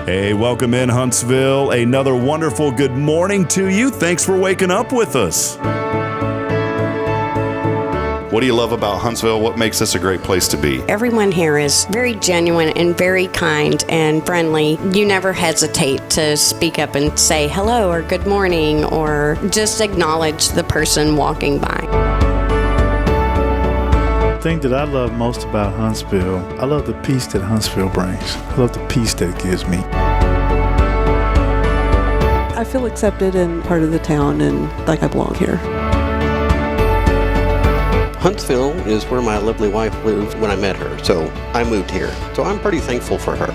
Hey, welcome in Huntsville. Another wonderful good morning to you. Thanks for waking up with us. What do you love about Huntsville? What makes this a great place to be? Everyone here is very genuine and very kind and friendly. You never hesitate to speak up and say hello or good morning or just acknowledge the person walking by. The thing that I love most about Huntsville, I love the peace that Huntsville brings. I love the peace that it gives me. I feel accepted and part of the town and like I belong here. Huntsville is where my lovely wife lived when I met her, so I moved here. So I'm pretty thankful for her.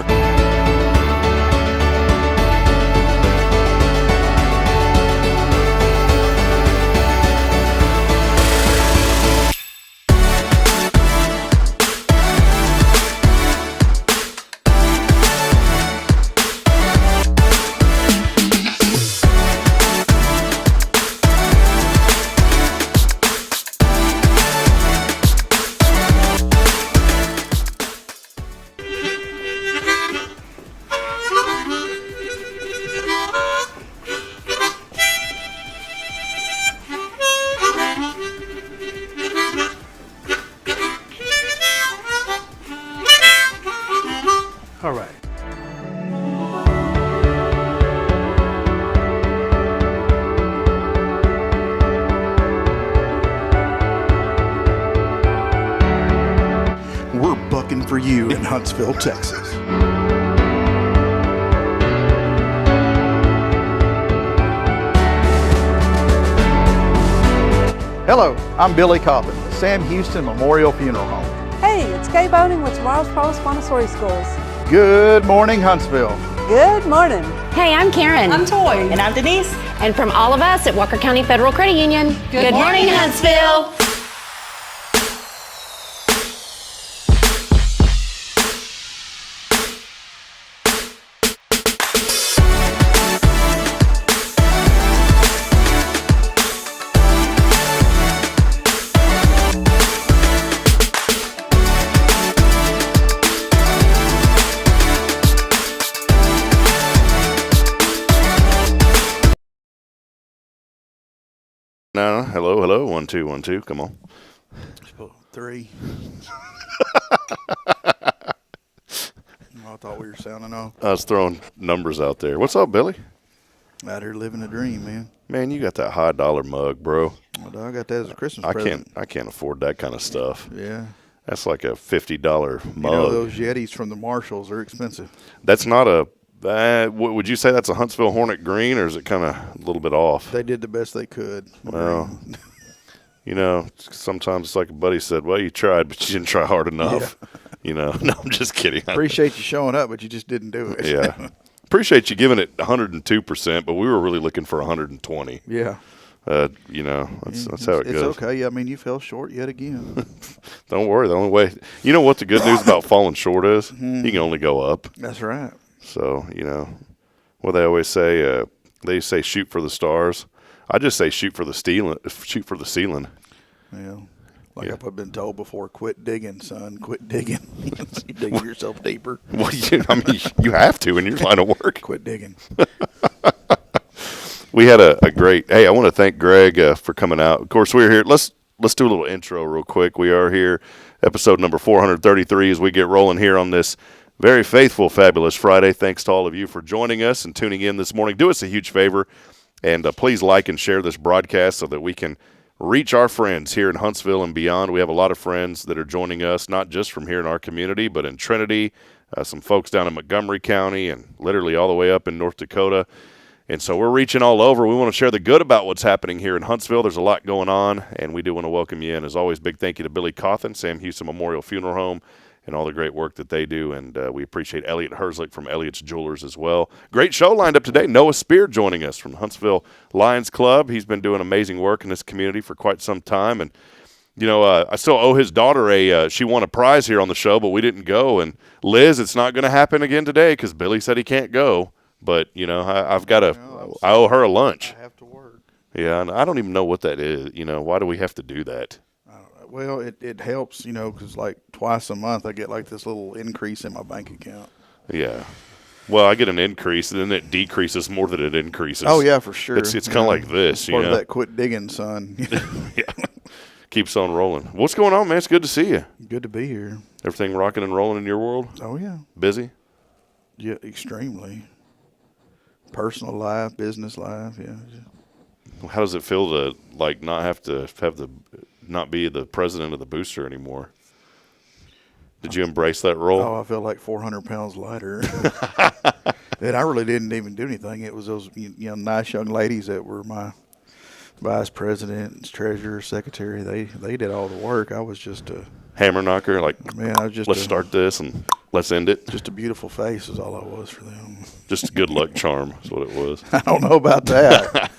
All right. We're bucking for you in Huntsville, Texas. Hello, I'm Billy Coppin, the Sam Houston Memorial Funeral Home. Hey, it's Gay Boating with Tomorrow's Promise Montessori Schools. Good morning, Huntsville. Good morning. Hey, I'm Karen. I'm Toy. And I'm Denise. And from all of us at Walker County Federal Credit Union, good morning, Huntsville. No, hello, 1 2 1 2. Come on. 3. I thought we were sounding off. I was throwing numbers out there. What's up, Billy? Out here living a dream, man. Man, you got that high dollar mug, bro. Well, I got that as a Christmas present. I can't afford that kind of stuff. Yeah. That's like a $50 mug. You know, those Yetis from the Marshalls are expensive. That's not a. Would you say that's a Huntsville Hornet Green, or is it kind of a little bit off? They did the best they could. Well, you know, sometimes it's like a buddy said, well, you tried, but you didn't try hard enough. Yeah. You know, no, I'm just kidding. Appreciate you showing up, but you just didn't do it. Yeah. Appreciate you giving it 102%, but we were really looking for 120. Yeah. You know, that's how it goes. It's okay. I mean, you fell short yet again. Don't worry. The only way, you know what the good news about falling short is? You can only go up. That's right. So, you know, what they always say, they say shoot for the stars. I just say shoot for the ceiling. Well, I've been told before, quit digging, son. Quit digging. You dig yourself deeper. Well, you have to in your line of work. Quit digging. We had a great. Hey, I want to thank Greg for coming out. Of course, we're here. Let's do a little intro real quick. We are here, episode number 433, as we get rolling here on this very faithful, fabulous Friday. Thanks to all of you for joining us and tuning in this morning. Do us a huge favor, and please like and share this broadcast so that we can reach our friends here in Huntsville and beyond. We have a lot of friends that are joining us, not just from here in our community, but in Trinity, some folks down in Montgomery County, and literally all the way up in North Dakota. And so we're reaching all over. We want to share the good about what's happening here in Huntsville. There's a lot going on, and we do want to welcome you in. As always, big thank you to Billy Coffin, Sam Houston Memorial Funeral Home, and all the great work that they do. And we appreciate Elliot Herzlich from Elliot's Jewelers as well. Great show lined up today. Noah Spear joining us from Huntsville Lions Club. He's been doing amazing work in this community for quite some time. And, you know, I still owe his daughter she won a prize here on the show, but we didn't go. And Liz, it's not going to happen again today because Billy said he can't go. But, you know, I've got to – I owe her a lunch. I have to work. Yeah, and I don't even know what that is. You know, why do we have to do that? Well, it helps, you know, because like twice a month I get like this little increase in my bank account. Yeah. Well, I get an increase, and then it decreases more than it increases. Oh yeah, for sure. It's kind of like this, Part of that quit digging, son. Yeah. Keeps on rolling. What's going on, man? It's good to see you. Good to be here. Everything rocking and rolling in your world? Oh yeah. Busy? Yeah, extremely. Personal life, business life, yeah. How does it feel to not be the president of the booster anymore? Did you embrace that role? Oh, I felt like 400 pounds lighter. And I really didn't even do anything. It was those nice young ladies that were my vice president, treasurer, secretary. They did all the work. I was just a hammer knocker. I was just let's start this and let's end it. Just a beautiful face is all I was for them. Just a good luck charm is what it was. I don't know about that.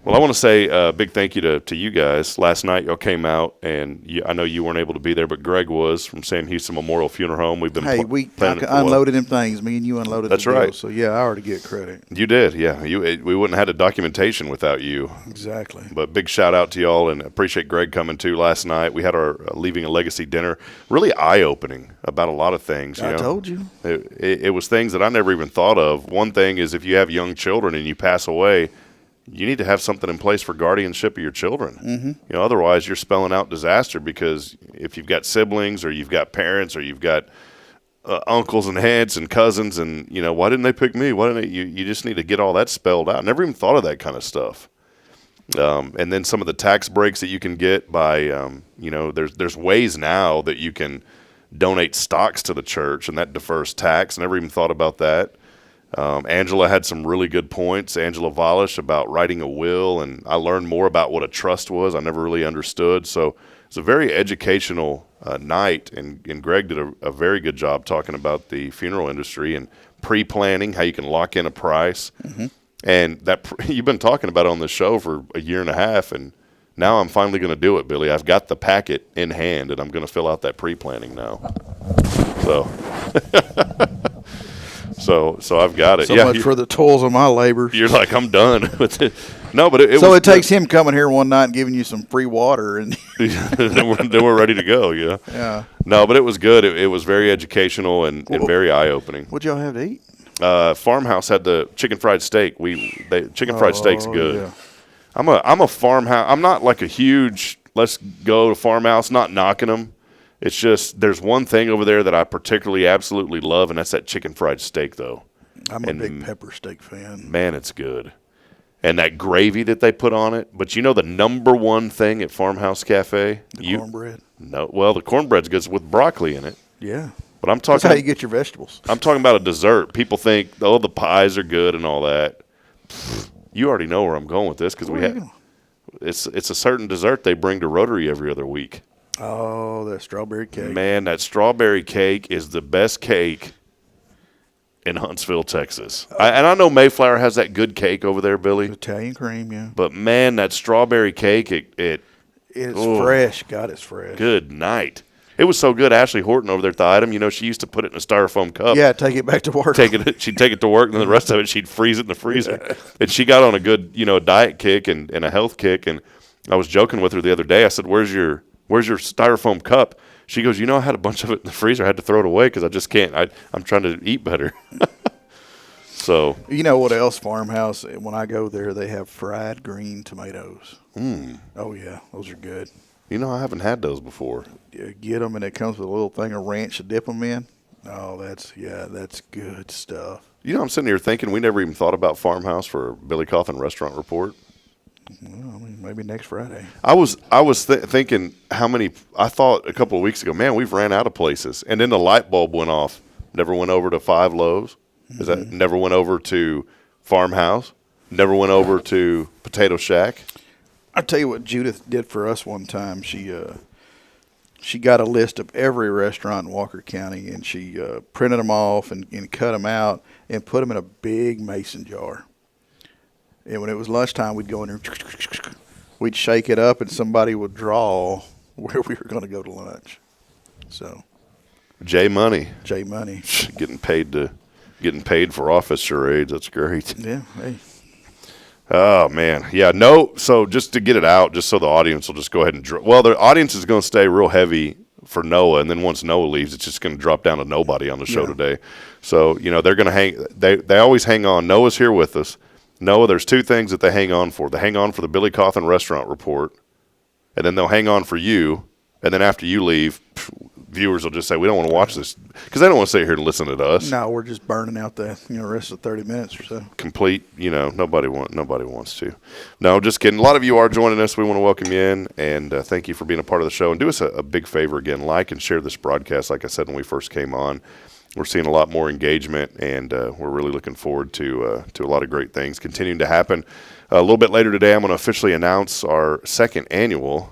Well, I want to say a big thank you to you guys. Last night, y'all came out, and I know you weren't able to be there, but Greg was from Sam Houston Memorial Funeral Home. We've been we unloaded them things. Me and you unloaded. That's the right. Deal, so yeah, I already get credit. You did, yeah. We wouldn't have had a documentation without you. Exactly. But big shout out to y'all, and appreciate Greg coming too last night. We had our Leaving a Legacy dinner. Really eye opening about a lot of things. I told you. It was things that I never even thought of. One thing is if you have young children and you pass away, you need to have something in place for guardianship of your children. Mm-hmm. Otherwise you're spelling out disaster, because if you've got siblings or you've got parents or you've got uncles and aunts and cousins, and why didn't they pick me? Why didn't they? You just need to get all that spelled out. Never even thought of that kind of stuff. And then some of the tax breaks that you can get by, there's ways now that you can donate stocks to the church, and that defers tax. Never even thought about that. Angela had some really good points, Angela Valish, about writing a will, and I learned more about what a trust was. I never really understood. So it's a very educational night, and Greg did a very good job talking about the funeral industry and pre-planning, how you can lock in a price. Mm-hmm. And that you've been talking about on the show for a year and a half, and now I'm finally going to do it, Billy. I've got the packet in hand, and I'm going to fill out that pre-planning now. So I've got it. So much for the toils of my labor. You're like, I'm done with it. No, but it so was it takes him coming here one night and giving you some free water, and then we're ready to go. Yeah. Yeah. No, but it was good. It was very educational and very eye opening. What'd y'all have to eat? Farmhouse had the chicken fried steak. Chicken fried steak's good. Yeah. I'm a farmhouse. I'm not like a huge let's go to farmhouse. Not knocking them. It's just there's one thing over there that I particularly absolutely love, and that's that chicken fried steak, though. I'm a big pepper steak fan. Man, it's good. And that gravy that they put on it. But the number one thing at Farmhouse Cafe? Cornbread? No. Well, the cornbread's good with broccoli in it. Yeah. But I'm talking. That's how you get your vegetables. I'm talking about a dessert. People think, the pies are good and all that. You already know where I'm going with this, because it's a certain dessert they bring to Rotary every other week. Oh, that strawberry cake. Man, that strawberry cake is the best cake in Huntsville, Texas. And I know Mayflower has that good cake over there, Billy. Italian cream, yeah. But, man, that strawberry cake, it's fresh. God, it's fresh. Good night. It was so good. Ashley Horton over there at the item, she used to put it in a styrofoam cup. Yeah, take it back to work. She'd take it to work, and then the rest of it she'd freeze it in the freezer. And she got on a good, diet kick and a health kick. And I was joking with her the other day. I said, Where's your styrofoam cup? She goes, I had a bunch of it in the freezer. I had to throw it away because I just can't. I'm trying to eat better. So. You know what else, Farmhouse? When I go there, they have fried green tomatoes. Oh, yeah. Those are good. I haven't had those before. You get them, and it comes with a little thing of ranch to dip them in. Oh, that's good stuff. I'm sitting here thinking we never even thought about Farmhouse for Billy Coffin Restaurant Report. Well, maybe next Friday. I was thinking how many. I thought a couple of weeks ago, man, we've ran out of places, and then the light bulb went off. Never went over to Five Loaves. Is that never went over to Farmhouse? Never went over to Potato Shack. I'll tell you what Judith did for us one time. She got a list of every restaurant in Walker County, and she printed them off and cut them out and put them in a big mason jar. And when it was lunchtime, we'd go in there, we'd shake it up, and somebody would draw where we were going to go to lunch. So, J Money getting paid for office charades. That's great. Yeah. Hey. Oh man, yeah. No. So just to get it out, just so the audience will just go ahead and the audience is going to stay real heavy for Noah, and then once Noah leaves, it's just going to drop down to nobody on the show today. So they're going to hang. They always hang on. Noah's here with us. Noah, there's two things that they hang on for. They hang on for the Billy Cawthon restaurant report, and then they'll hang on for you. And then after you leave, viewers will just say, we don't want to watch this because they don't want to sit here and listen to us. No, we're just burning out the rest of 30 minutes or so. Complete, nobody wants to. No, just kidding. A lot of you are joining us. We want to welcome you in, and thank you for being a part of the show. And do us a big favor again, like and share this broadcast. Like I said when we first came on, we're seeing a lot more engagement, and we're really looking forward to a lot of great things continuing to happen. A little bit later today, I'm going to officially announce our second annual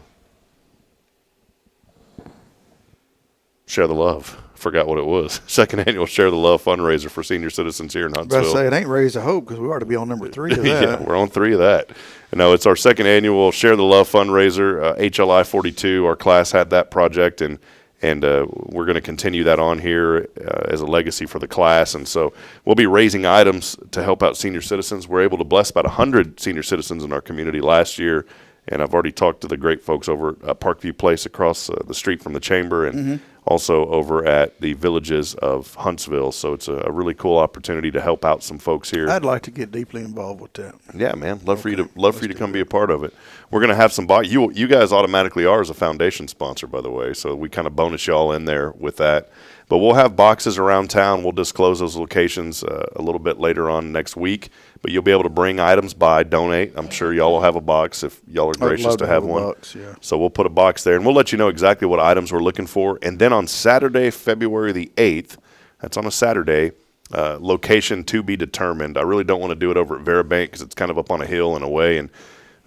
Share the Love. Forgot what it was. Second annual Share the Love fundraiser for senior citizens here in Huntsville. I say it ain't Raise the Hope because we ought to be on number 3 of that. Yeah, we're on 3 of that. No, it's our second annual Share the Love fundraiser. HLI 42, our class had that project, and we're going to continue that on here as a legacy for the class. And so we'll be raising items to help out senior citizens. We're able to bless about 100 senior citizens in our community last year. And I've already talked to the great folks over at Parkview Place across the street from the chamber, and also over at the Villages of Huntsville. So it's a really cool opportunity to help out some folks here. I'd like to get deeply involved with that. Yeah, man. Love for you to come be a part of it. We're going to have some you guys automatically are as a foundation sponsor, by the way. So we kind of bonus y'all in there with that. But we'll have boxes around town. We'll disclose those locations a little bit later on next week. But you'll be able to bring items by, donate. I'm sure y'all will have a box if y'all are gracious to have one. Box, yeah. So we'll put a box there, and we'll let you know exactly what items we're looking for. And then on Saturday, February the 8th, that's on a Saturday, location to be determined. I really don't want to do it over at Verabank because it's kind of up on a hill in a way. And,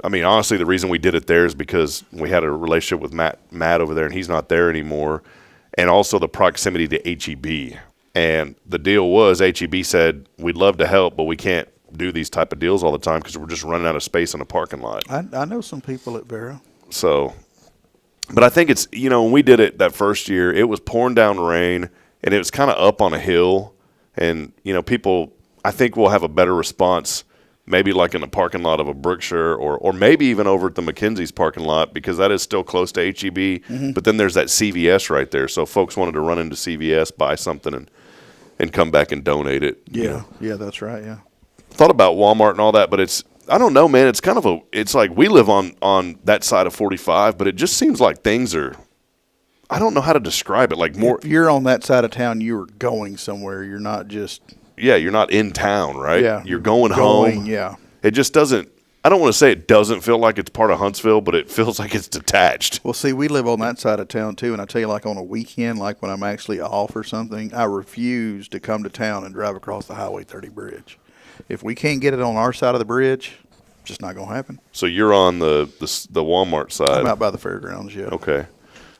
I mean, honestly, the reason we did it there is because we had a relationship with Matt over there, and he's not there anymore. And also the proximity to HEB. And the deal was HEB said, we'd love to help, but we can't do these type of deals all the time because we're just running out of space in a parking lot. I know some people at Vera. So, but I think it's, when we did it that first year, it was pouring down rain, and it was kind of up on a hill. And, people, I think will have a better response maybe like in the parking lot of a Brookshire or maybe even over at the McKenzie's parking lot because that is still close to HEB. Mm-hmm. But then there's that CVS right there. So folks wanted to run into CVS, buy something, and come back and donate it. Yeah, yeah, that's right, yeah. Thought about Walmart and all that, but I don't know, man. It's kind of it's like we live on that side of 45, but it just seems like things are, I don't know how to describe it. Like more. If you're on that side of town, you are going somewhere. You're not just. Yeah, you're not in town, right? Yeah. You're going home. Yeah. It just doesn't, I don't want to say it doesn't feel like it's part of Huntsville, but it feels like it's detached. Well, see, we live on that side of town, too, and I tell you, like on a weekend, like when I'm actually off or something, I refuse to come to town and drive across the Highway 30 bridge. If we can't get it on our side of the bridge, it's just not going to happen. So you're on the Walmart side. I'm out by the fairgrounds, yeah. Okay.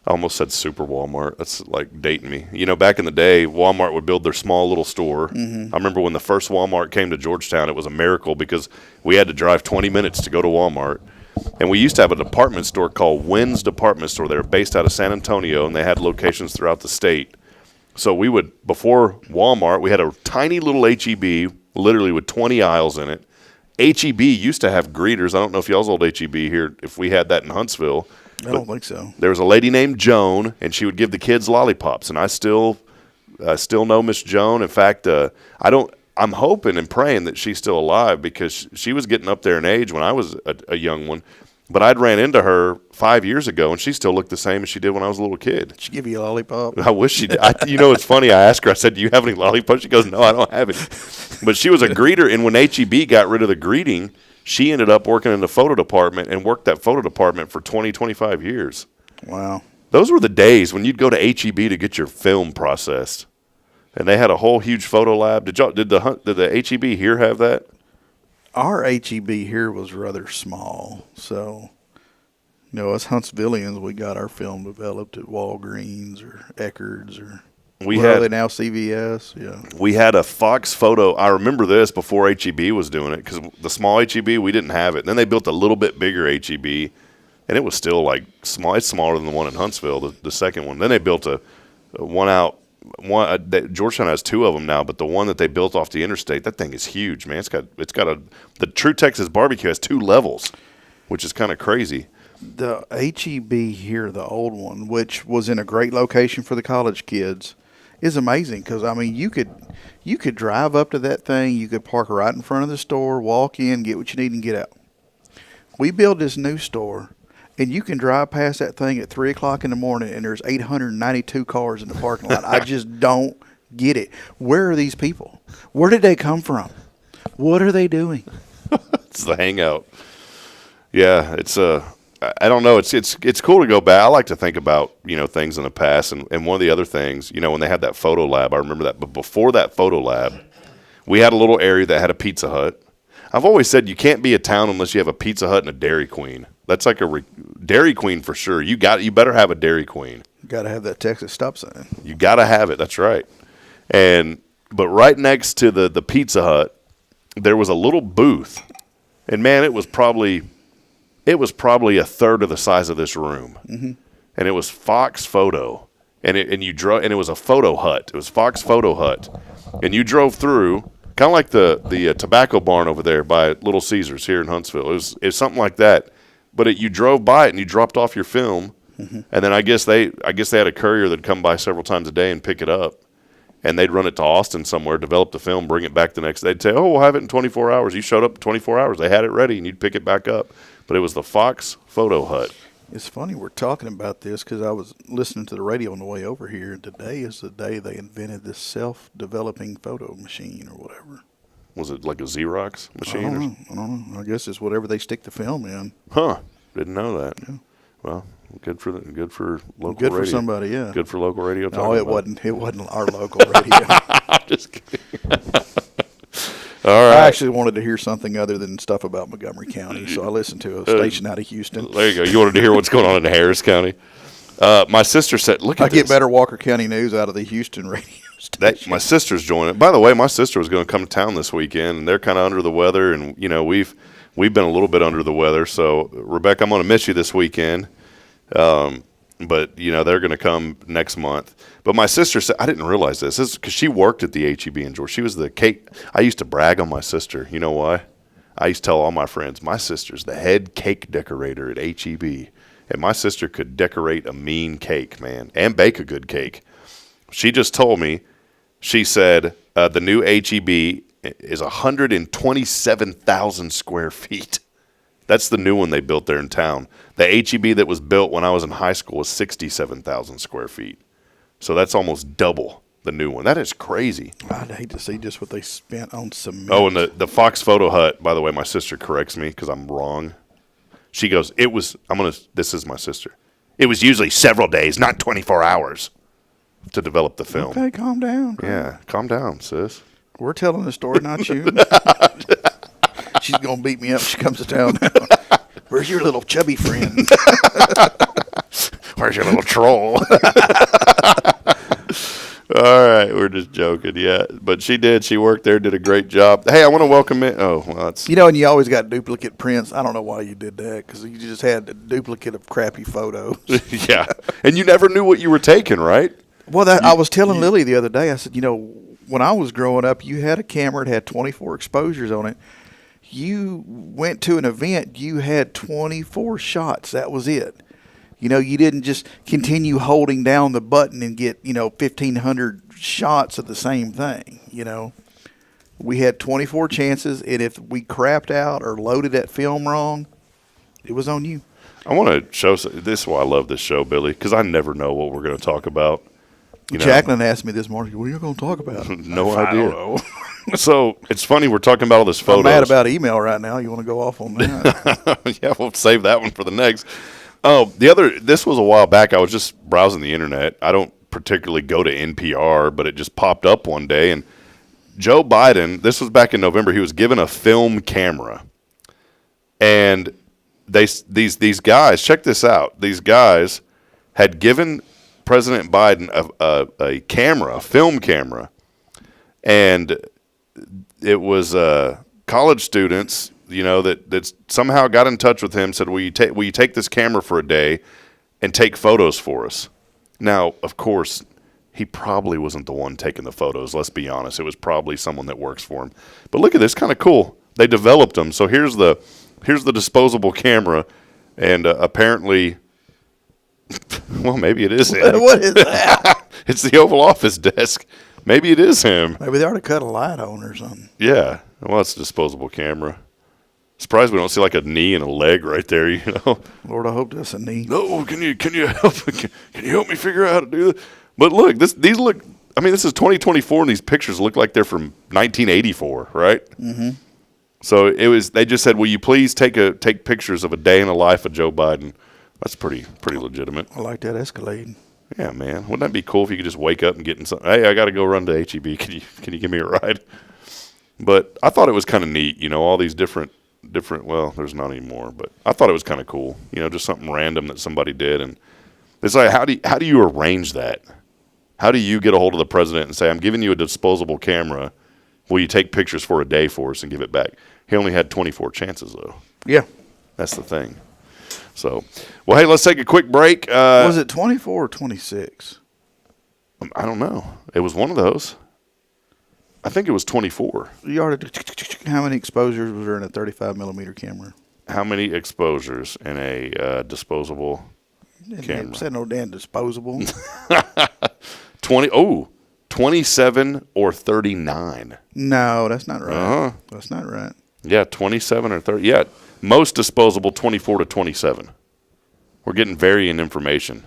I almost said Super Walmart. That's like dating me. Back in the day, Walmart would build their small little store. Mm-hmm. I remember when the first Walmart came to Georgetown, it was a miracle because we had to drive 20 minutes to go to Walmart. And we used to have a department store called Wynn's Department Store. They were based out of San Antonio, and they had locations throughout the state. So we would, before Walmart, we had a tiny little HEB, literally with 20 aisles in it. HEB used to have greeters. I don't know if y'all's old HEB here, if we had that in Huntsville. I don't think so. There was a lady named Joan, and she would give the kids lollipops. And I still know Miss Joan. In fact, I'm hoping and praying that she's still alive because she was getting up there in age when I was a young one. But I'd ran into her 5 years ago, and she still looked the same as she did when I was a little kid. Did she give you a lollipop? I wish she did. It's funny. I asked her, I said, do you have any lollipops? She goes, no, I don't have any. But she was a greeter, and when HEB got rid of the greeting, she ended up working in the photo department and worked that photo department for 20, 25 years. Wow. Those were the days when you'd go to HEB to get your film processed. And they had a whole huge photo lab. Did the HEB here have that? Our HEB here was rather small. So, us Huntsvillians, we got our film developed at Walgreens or Eckerd's or where are they now, CVS? Yeah. We had a Fox photo. I remember this before HEB was doing it because the small HEB, we didn't have it. And then they built a little bit bigger HEB, and it was still like small. It's smaller than the one in Huntsville, the second one. Then they built a one out. Georgetown has two of them now, but the one that they built off the interstate, that thing is huge, man. The True Texas Barbecue has 2 levels, which is kind of crazy. The HEB here, the old one, which was in a great location for the college kids, is amazing because I mean you could drive up to that thing, you could park right in front of the store, walk in, get what you need, and get out. We built this new store, and you can drive past that thing at 3:00 in the morning, and there's 892 cars in the parking lot. I just don't get it. Where are these people? Where did they come from? What are they doing? It's the hangout. Yeah, it's I don't know. It's cool to go back. I like to think about things in the past, and one of the other things, when they had that photo lab, I remember that. But before that photo lab, we had a little area that had a Pizza Hut. I've always said you can't be a town unless you have a Pizza Hut and a Dairy Queen. That's like a Dairy Queen for sure. You better have a Dairy Queen. You got to have that Texas stop sign. You got to have it. That's right. But right next to the Pizza Hut, there was a little booth, and man, it was probably a third of the size of this room, and it was Fox Photo, and it was a photo hut. It was Fox Photo Hut, and you drove through, kind of like the tobacco barn over there by Little Caesars here in Huntsville. It was something like that, but you drove by it and you dropped off your film, and then I guess they had a courier that'd come by several times a day and pick it up, and they'd run it to Austin somewhere, develop the film, bring it back the next day. They'd say, "Oh, we'll have it in 24 hours." You showed up in 24 hours. They had it ready, and you'd pick it back up. But it was the Fox Photo Hut. It's funny we're talking about this because I was listening to the radio on the way over here, and today is the day they invented this self-developing photo machine or whatever. Was it like a Xerox machine? I don't know. I guess it's whatever they stick the film in. Huh. Didn't know that. Yeah. Well, good for local Good radio. for somebody, yeah. Good for local radio. No, it wasn't our local radio. I'm just kidding. All right. I actually wanted to hear something other than stuff about Montgomery County, so I listened to a station out of Houston. There you go. You wanted to hear what's going on in Harris County. My sister said, "Look at this." I get better Walker County news out of the Houston radio station. My sister's joining it. By the way, my sister was going to come to town this weekend, and they're kind of under the weather, and we've been a little bit under the weather. So, Rebecca, I'm going to miss you this weekend. But they're going to come next month. But my sister said, I didn't realize this. This is because she worked at the HEB in Georgia. She was the cake. I used to brag on my sister. You know why? I used to tell all my friends, my sister's the head cake decorator at HEB. And my sister could decorate a mean cake, man, and bake a good cake. She just told me, she said, the new HEB is 127,000 square feet. That's the new one they built there in town. The HEB that was built when I was in high school was 67,000 square feet. So that's almost double the new one. That is crazy. I'd hate to see just what they spent on cement. Oh, and the Fox Photo Hut, by the way, my sister corrects me because I'm wrong. She goes, this is my sister. It was usually several days, not 24 hours to develop the film. Okay, calm down. Yeah, calm down, sis. We're telling the story, not you. She's going to beat me up when she comes to town. Where's your little chubby friend? Where's your little troll? All right, we're just joking, yeah. But she did. She worked there, did a great job. Hey, I want to welcome in. Oh, well, that's. And you always got duplicate prints. I don't know why you did that because you just had a duplicate of crappy photos. Yeah, and you never knew what you were taking, right? Well, I was telling Lily the other day, I said, when I was growing up, you had a camera, it had 24 exposures on it. You went to an event, you had 24 shots. That was it. You didn't just continue holding down the button and get, 1,500 shots of the same thing, We had 24 chances, and if we crapped out or loaded that film wrong, it was on you. I want to show this is why I love this show, Billy, because I never know what we're going to talk about. Jacqueline asked me this morning, what are you going to talk about? No idea. I don't know. So it's funny, we're talking about all this photos. I'm mad about email right now. You want to go off on that? Yeah, we'll save that one for the next. Oh, this was a while back. I was just browsing the internet. I don't particularly go to NPR, but it just popped up one day. And Joe Biden, this was back in November, he was given a film camera. And these guys, check this out. These guys had given President Biden a camera, a film camera. And it was college students, that somehow got in touch with him, said, will you take this camera for a day and take photos for us? Now, of course, he probably wasn't the one taking the photos. Let's be honest. It was probably someone that works for him. But look at this, kind of cool. They developed them. So here's the disposable camera, And apparently, well, maybe it is him. What is that? It's the Oval Office desk. Maybe it is him. Maybe they already cut a light on or something. Yeah. Well, it's a disposable camera. Surprised we don't see like a knee and a leg right there, you know. Lord, I hope that's a knee. No, can you help? Can you help me figure out how to do this? But look, these look. I mean, this is 2024, and these pictures look like they're from 1984, right? Mm-hmm. So they just said, "Will you please take pictures of a day in the life of Joe Biden?" That's pretty legitimate. I like that Escalade. Yeah, man. Wouldn't that be cool if you could just wake up and get in something? Hey, I got to go run to HEB. Can you give me a ride? But I thought it was kind of neat, you know, all these different. Well, there's not anymore, but I thought it was kind of cool, you know, just something random that somebody did, and it's like, how do you arrange that? How do you get a hold of the president and say, I'm giving you a disposable camera, will you take pictures for a day for us and give it back? He only had 24 chances, though. Yeah. That's the thing. So, well, hey, let's take a quick break. Was it 24 or 26? I don't know. It was one of those. I think it was 24. You already. How many exposures was there in a 35 millimeter camera? How many exposures in a disposable camera? Said no damn disposable. 27 or 39. No, that's not right. Uh-huh. That's not right. Yeah, 27 or 30. Yeah, most disposable 24 to 27. We're getting varying information.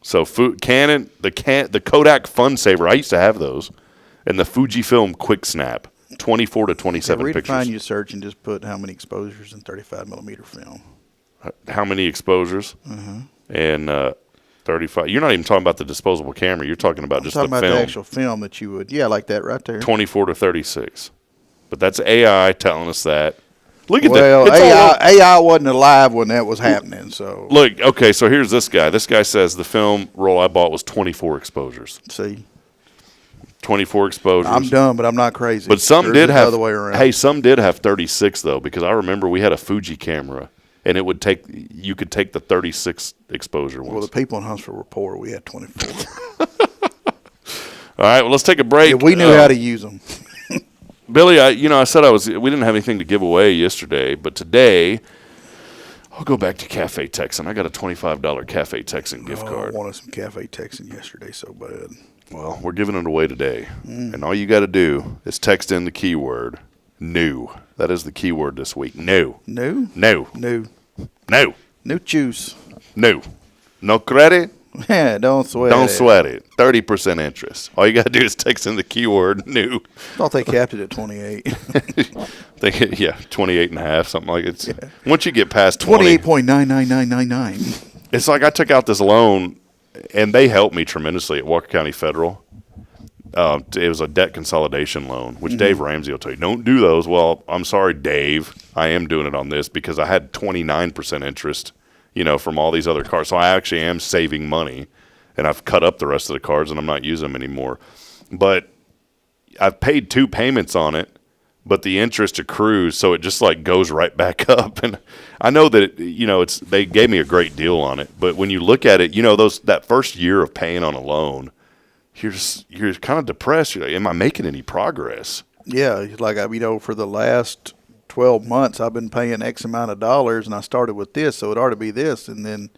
So Canon, the Kodak Fun Saver, I used to have those, and the Fujifilm Quick Snap, 24 to 27 read pictures. Find your search and just put how many exposures in 35 millimeter film. How many exposures? And 35. You're not even talking about the disposable camera. You're talking about just the film. I'm talking about the actual film that you would. Yeah, like that right there. 24 to 36. But that's AI telling us that. Look at well, that. AI wasn't alive when that was happening. So look, okay, so here's this guy. This guy says the film roll I bought was 24 exposures. See, 24 exposures. I'm dumb, but I'm not crazy. But some did have. Other way around. Hey, some did have 36 though, because I remember we had a Fuji camera, and you could take the 36 exposure ones. Well, the people in Huntsville were poor. We had 24. All right, well, let's take a break. Yeah, we knew how to use them. Billy, I said we didn't have anything to give away yesterday, but today I'll go back to Cafe Texan. I got a $25 Cafe Texan gift card. I wanted some Cafe Texan yesterday so bad. Well, we're giving it away today, and all you got to do is text in the keyword new. That is the keyword this week. New. New? New. New. New. New juice. New. No credit. Yeah, don't sweat Don't it. sweat it. 30% interest. All you got to do is text in the keyword new. I thought they capped it at 28. Yeah, 28 and a half, something like it. Yeah. Once you get past 20. 28.99999. It's like I took out this loan, and they helped me tremendously at Walker County Federal. It was a debt consolidation loan, which Dave Ramsey will tell you, don't do those. Well, I'm sorry, Dave. I am doing it on this because I had 29% interest, from all these other cards. So I actually am saving money, and I've cut up the rest of the cards, and I'm not using them anymore. But I've paid 2 payments on it, but the interest accrues, so it just like goes right back up. And I know that they gave me a great deal on it, but when you look at it, that first year of paying on a loan, you're kind of depressed. You're like, am I making any progress? Yeah, like for the last 12 months, I've been paying X amount of dollars, and I started with this, so it ought to be this, and then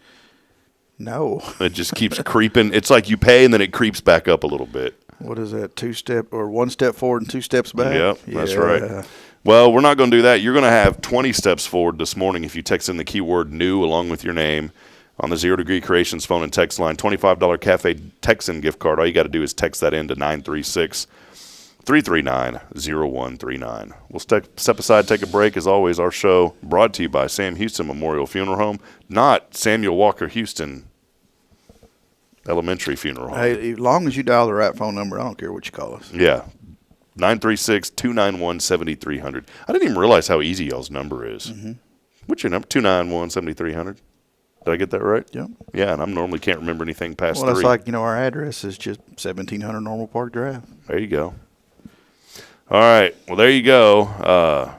no. It just keeps creeping. It's like you pay, and then it creeps back up a little bit. What is that, 2-step or 1 step forward and 2 steps back? Yep, that's right. Well, we're not going to do that. You're going to have 20 steps forward this morning if you text in the keyword new along with your name on the 0 Degree Creations phone and text line. $25 Cafe Texan gift card. All you got to do is text that in to 936-339-0139. We'll step aside, take a break. As always, our show brought to you by Sam Houston Memorial Funeral Home, not Samuel Walker Houston Elementary Funeral Home. Hey, as long as you dial the right phone number, I don't care what you call us. Yeah. 936-291-7300. I didn't even realize how easy y'all's number is. Mm-hmm. What's your number? 291-7300. Did I get that right? Yep. Yeah, and I normally can't remember anything past 3. Well, it's like, our address is just 1700 Normal Park Drive. There you go. All right. Well, there you go.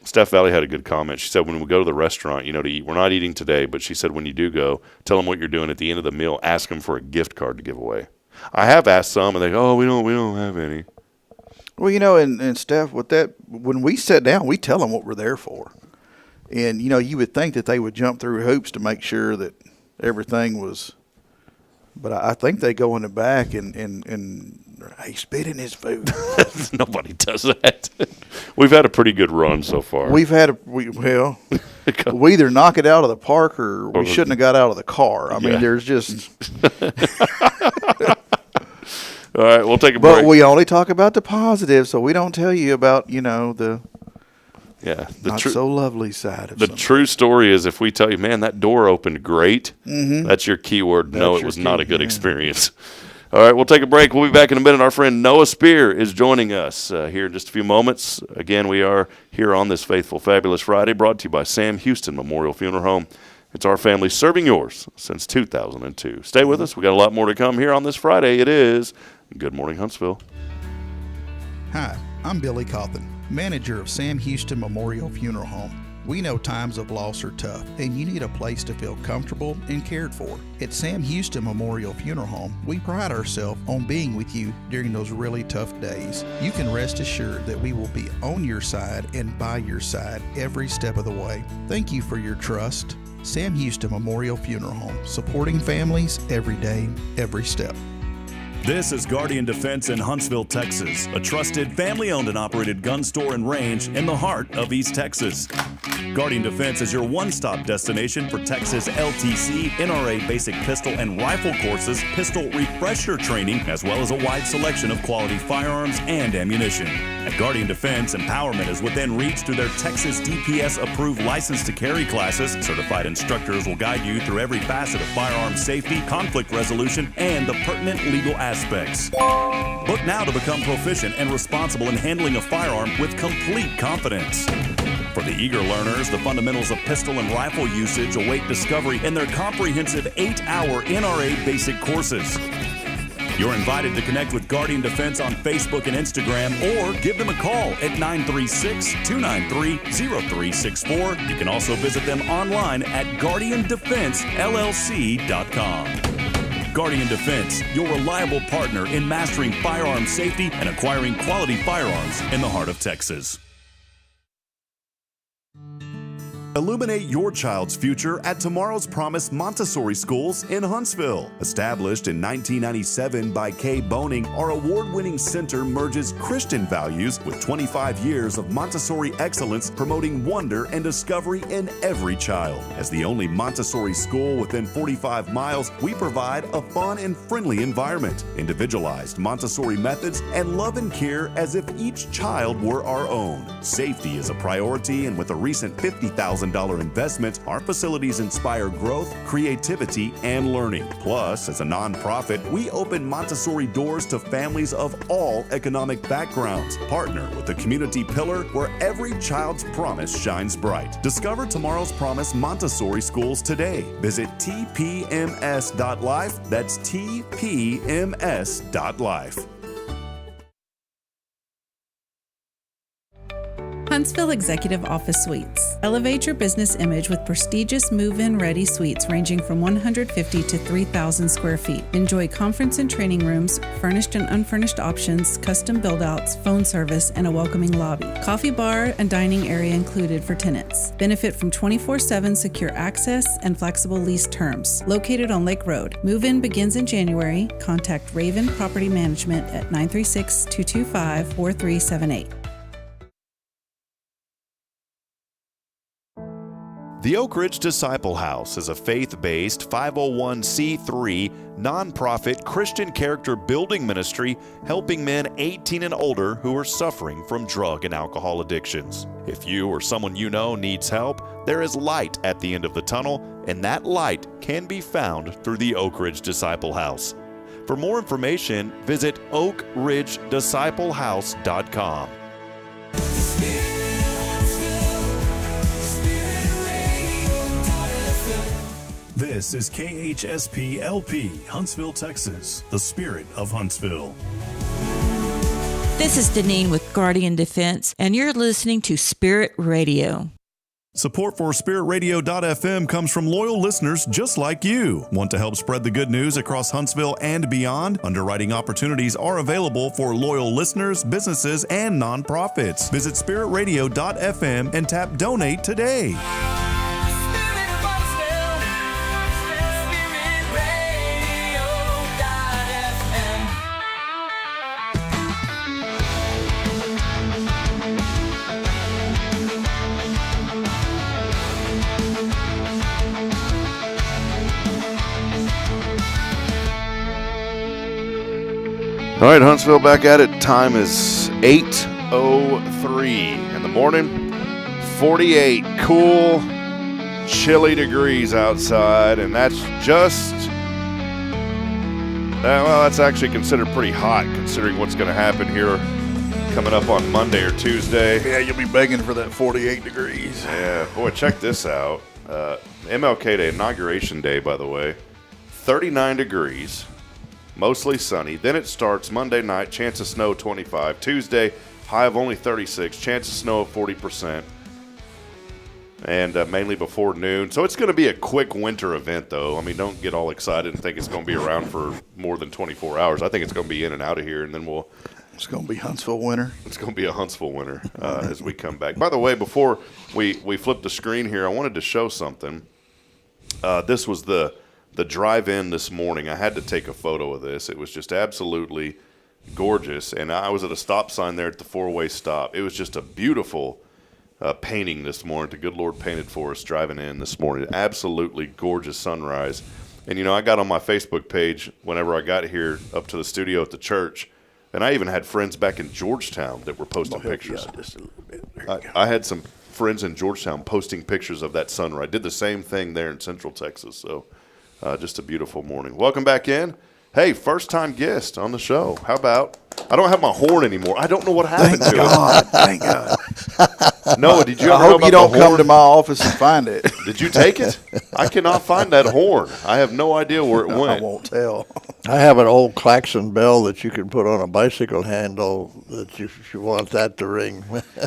Steph Valley had a good comment. She said when we go to the restaurant, to eat, we're not eating today, but she said when you do go, tell them what you're doing at the end of the meal. Ask them for a gift card to give away. I have asked some, and they go, we don't have any. Well, and Steph, with that, when we sit down, we tell them what we're there for. And, you know, you would think that they would jump through hoops to make sure that everything was, but I think they go in the back and he spit in his food. Nobody does that. We've had a pretty good run so far. We either knock it out of the park or we shouldn't have got out of the car. I mean, there's just. All right, we'll take a break. But we only talk about the positive, so we don't tell you about, you know, the not so lovely side of the true story is if we tell you, man, that door opened great, that's your keyword. No, it was not a good experience. All right, we'll take a break. We'll be back in a minute. Our friend Noah Spear is joining us here in just a few moments. Again, we are here on this Faithful Fabulous Friday, brought to you by Sam Houston Memorial Funeral Home. It's our family serving yours since 2002. Stay with us. We got a lot more to come here on this Friday. It is Good Morning Huntsville. Hi, I'm Billy Cawthon, manager of Sam Houston Memorial Funeral Home. We know times of loss are tough, and you need a place to feel comfortable and cared for. At Sam Houston Memorial Funeral Home, we pride ourselves on being with you during those really tough days. You can rest assured that we will be on your side and by your side every step of the way. Thank you for your trust. Sam Houston Memorial Funeral Home, supporting families every day, every step. This is Guardian Defense in Huntsville, Texas, a trusted family-owned and operated gun store and range in the heart of East Texas. Guardian Defense is your one-stop destination for Texas LTC, NRA basic pistol and rifle courses, pistol refresher training, as well as a wide selection of quality firearms and ammunition. At Guardian Defense, empowerment is within reach through their Texas DPS-approved license to carry classes. Certified instructors will guide you through every facet of firearm safety, conflict resolution, and the pertinent legal aspects. Book now to become proficient and responsible in handling a firearm with complete confidence. For the eager learners, the fundamentals of pistol and rifle usage await discovery in their comprehensive 8-hour NRA basic courses. You're invited to connect with Guardian Defense on Facebook and Instagram or give them a call at 936-293-0364. You can also visit them online at guardiandefensellc.com. Guardian Defense, your reliable partner in mastering firearm safety and acquiring quality firearms in the heart of Texas. Illuminate your child's future at Tomorrow's Promise Montessori Schools in Huntsville. Established in 1997 by Kay Boning, our award-winning center merges Christian values with 25 years of Montessori excellence, promoting wonder and discovery in every child. As the only Montessori school within 45 miles, we provide a fun and friendly environment, individualized Montessori methods, and love and care as if each child were our own. Safety is a priority, and with a recent $50,000 investment, our facilities inspire growth, creativity, and learning. Plus, as a nonprofit, we open Montessori doors to families of all economic backgrounds. Partner with the community pillar where every child's promise shines bright. Discover Tomorrow's Promise Montessori Schools today. Visit tpms.life. That's tpms.life. Huntsville Executive Office Suites. Elevate your business image with prestigious move-in ready suites ranging from 150 to 3,000 square feet. Enjoy conference and training rooms, furnished and unfurnished options, custom build-outs, phone service, and a welcoming lobby. Coffee bar and dining area included for tenants. Benefit from 24/7 secure access and flexible lease terms. Located on Lake Road. Move-in begins in January. Contact Raven Property Management at 936-225-4378. The Oak Ridge Disciple House is a faith-based 501c3 nonprofit Christian character building ministry helping men 18 and older who are suffering from drug and alcohol addictions. If you or someone you know needs help, there is light at the end of the tunnel, and that light can be found through the Oak Ridge Disciple House. For more information, visit oakridgedisciplehouse.com. This is KHSP LP, Huntsville, Texas, the spirit of Huntsville. This is Deneen with Guardian Defense, and you're listening to Spirit Radio. Support for SpiritRadio.fm comes from loyal listeners just like you. Want to help spread the good news across Huntsville and beyond? Underwriting opportunities are available for loyal listeners, businesses, and nonprofits. Visit SpiritRadio.fm and tap Donate today. All right, Huntsville back at it. Time is 8:03 in the morning. 48 cool, chilly degrees outside, and that's just, well, that's actually considered pretty hot considering what's going to happen here coming up on Monday or Tuesday. Yeah, you'll be begging for that 48 degrees. Yeah, boy, check this out. MLK Day, Inauguration Day, by the way, 39 degrees. Mostly sunny. Then it starts Monday night, chance of snow 25. Tuesday, high of only 36, chance of snow of 40%. And mainly before noon. So it's going to be a quick winter event, though. I mean, don't get all excited and think it's going to be around for more than 24 hours. I think it's going to be in and out of here, and then we'll... It's going to be Huntsville winter. It's going to be a Huntsville winter as we come back. By the way, before we flip the screen here, I wanted to show something. This was the drive-in this morning. I had to take a photo of this. It was just absolutely gorgeous. And I was at a stop sign there at the four-way stop. It was just a beautiful painting this morning. The good Lord painted for us driving in this morning. Absolutely gorgeous sunrise. And, you know, I got on my Facebook page whenever I got here up to the studio at the church, and I even had friends back in Georgetown that were posting pictures. Just a little bit. I had some friends in Georgetown posting pictures of that sunrise. Did the same thing there in Central Texas. So just a beautiful morning. Welcome back in. Hey, first-time guest on the show. How about? I don't have my horn anymore. I don't know what happened to it. Thank God. Noah, did you I ever know hope about you don't the come horn? to my office and find it. Did you take it? I cannot find that horn. I have no idea where it I went. won't tell. I have an old klaxon bell that you can put on a bicycle handle that you want that to ring.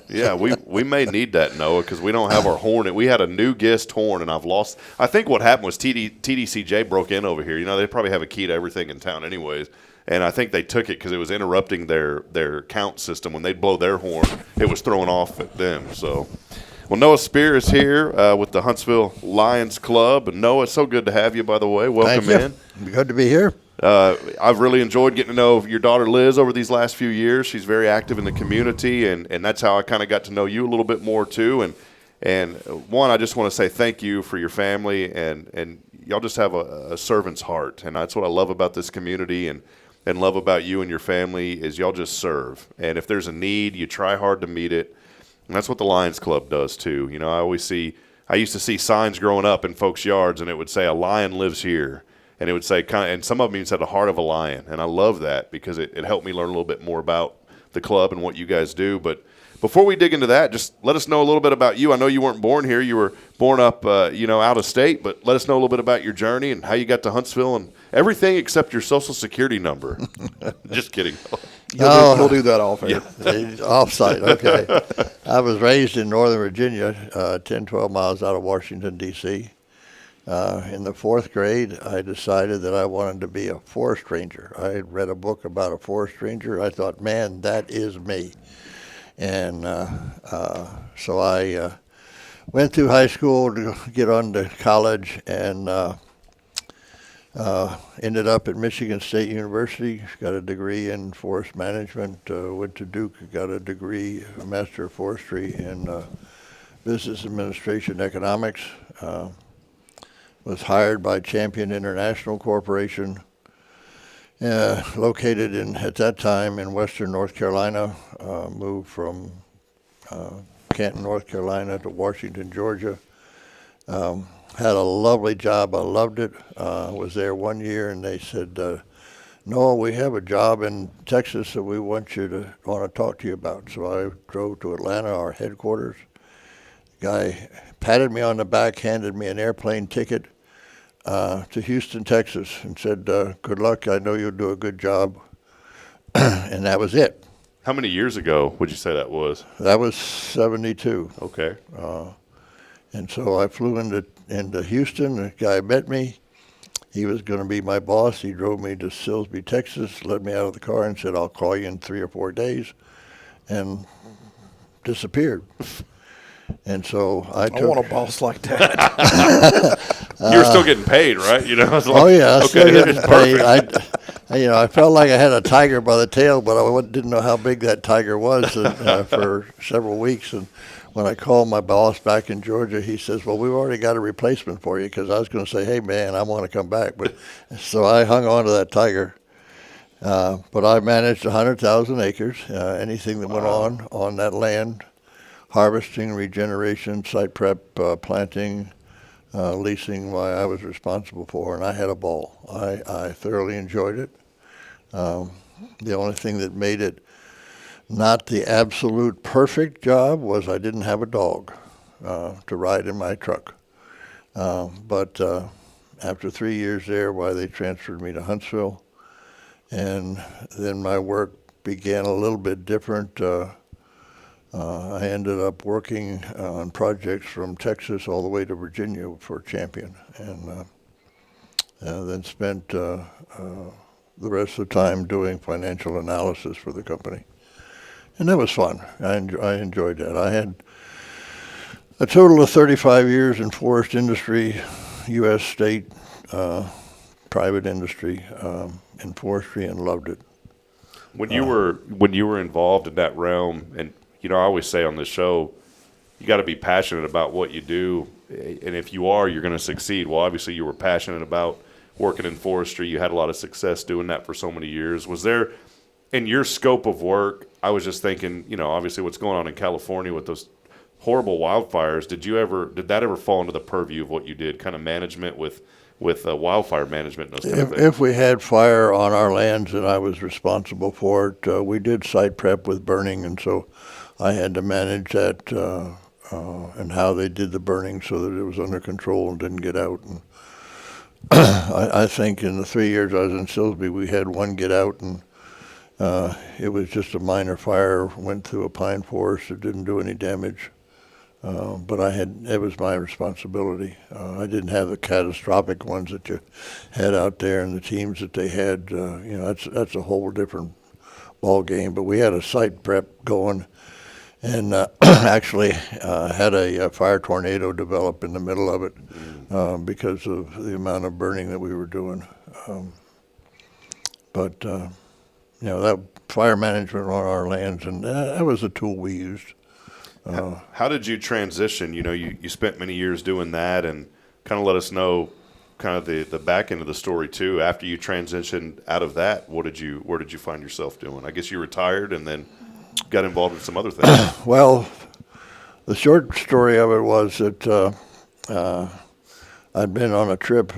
Yeah, we may need that, Noah, because we don't have our horn. We had a new guest horn, and I've lost. I think what happened was TDCJ broke in over here. You know, they probably have a key to everything in town anyways. And I think they took it because it was interrupting their count system. When they'd blow their horn, it was throwing off at them. So, well, Noah Spear is here with the Huntsville Lions Club. And Noah, it's so good to have you, by the way. Welcome in. Good to be here. I've really enjoyed getting to know your daughter Liz over these last few years. She's very active in the community, and that's how I kind of got to know you a little bit more too. And one, I just want to say thank you for your family, and y'all just have a servant's heart, and that's what I love about this community and love about you and your family is y'all just serve. And if there's a need, you try hard to meet it. And that's what the Lions Club does too. You know, I used to see signs growing up in folks' yards, and it would say, "A lion lives here." And it would say, and some of them even said, "The heart of a lion." And I love that because it helped me learn a little bit more about the club and what you guys do. But before we dig into that, just let us know a little bit about you. I know you weren't born here. You were born up, out of state. But let us know a little bit about your journey and how you got to Huntsville and everything except your Social Security number. Just kidding. You'll do that off air. Off-site, okay. I was raised in Northern Virginia, 10, 12 miles out of Washington, D.C. In the fourth grade, I decided that I wanted to be a forest ranger. I had read a book about a forest ranger. I thought, man, that is me. And so I went through high school to get on to college and ended up at Michigan State University, got a degree in forest management, went to Duke, got a degree, a Master of Forestry in Business Administration Economics, was hired by Champion International Corporation, located at that time in western North Carolina, moved from Canton, North Carolina to Washington, Georgia. Had a lovely job. I loved it. Was there 1 year, and they said, "Noah, we have a job in Texas that we want to talk to you about." So I drove to Atlanta, our headquarters. The guy patted me on the back, handed me an airplane ticket to Houston, Texas, and said, "Good luck. I know you'll do a good job." And that was it. How many years ago would you say that was? That was 72. Okay. And so I flew into Houston. The guy met me. He was going to be my boss. He drove me to Silsbee, Texas, let me out of the car and said, I'll call you in 3 or 4 days, and disappeared. And so I want a boss like that. You were still getting paid, right? Oh yeah, I still getting paid. I felt like I had a tiger by the tail, but I didn't know how big that tiger was for several weeks. And when I called my boss back in Georgia, he says, well, we've already got a replacement for you, because I was going to say, hey, man, I want to come back. But so I hung on to that tiger. But I managed 100,000 acres, anything that went on that land, harvesting, regeneration, site prep, planting, leasing, I was responsible for, and I had a ball. I thoroughly enjoyed it. The only thing that made it not the absolute perfect job was I didn't have a dog to ride in my truck. But after 3 years there, they transferred me to Huntsville, and then my work began a little bit different. I ended up working on projects from Texas all the way to Virginia for Champion, and then spent the rest of the time doing financial analysis for the company. And that was fun. I enjoyed that. I had a total of 35 years in forest industry, U.S. state, private industry, in forestry, and loved it. When you were involved in that realm, and I always say on this show, you got to be passionate about what you do, and if you are, you're going to succeed. Well, obviously, you were passionate about working in forestry. You had a lot of success doing that for so many years. Was there, in your scope of work, I was just thinking, obviously what's going on in California with those horrible wildfires, did that ever fall into the purview of what you did, kind of management with wildfire management and those kind of things? If we had fire on our lands and I was responsible for it, we did site prep with burning, and so I had to manage that and how they did the burning so that it was under control and didn't get out. And I think in the 3 years I was in Silsbee, we had one get out, and it was just a minor fire, went through a pine forest. It didn't do any damage. But it was my responsibility. I didn't have the catastrophic ones that you had out there and the teams that they had. That's a whole different ball game. But we had a site prep going, and actually had a fire tornado develop in the middle of it because of the amount of burning that we were doing. But that fire management on our lands, and that was a tool we used. How did you transition? You spent many years doing that, and kind of let us know kind of the back end of the story too. After you transitioned out of that, where did you find yourself doing? I guess you retired and then got involved in some other things. Well, the short story of it was that I'd been on a trip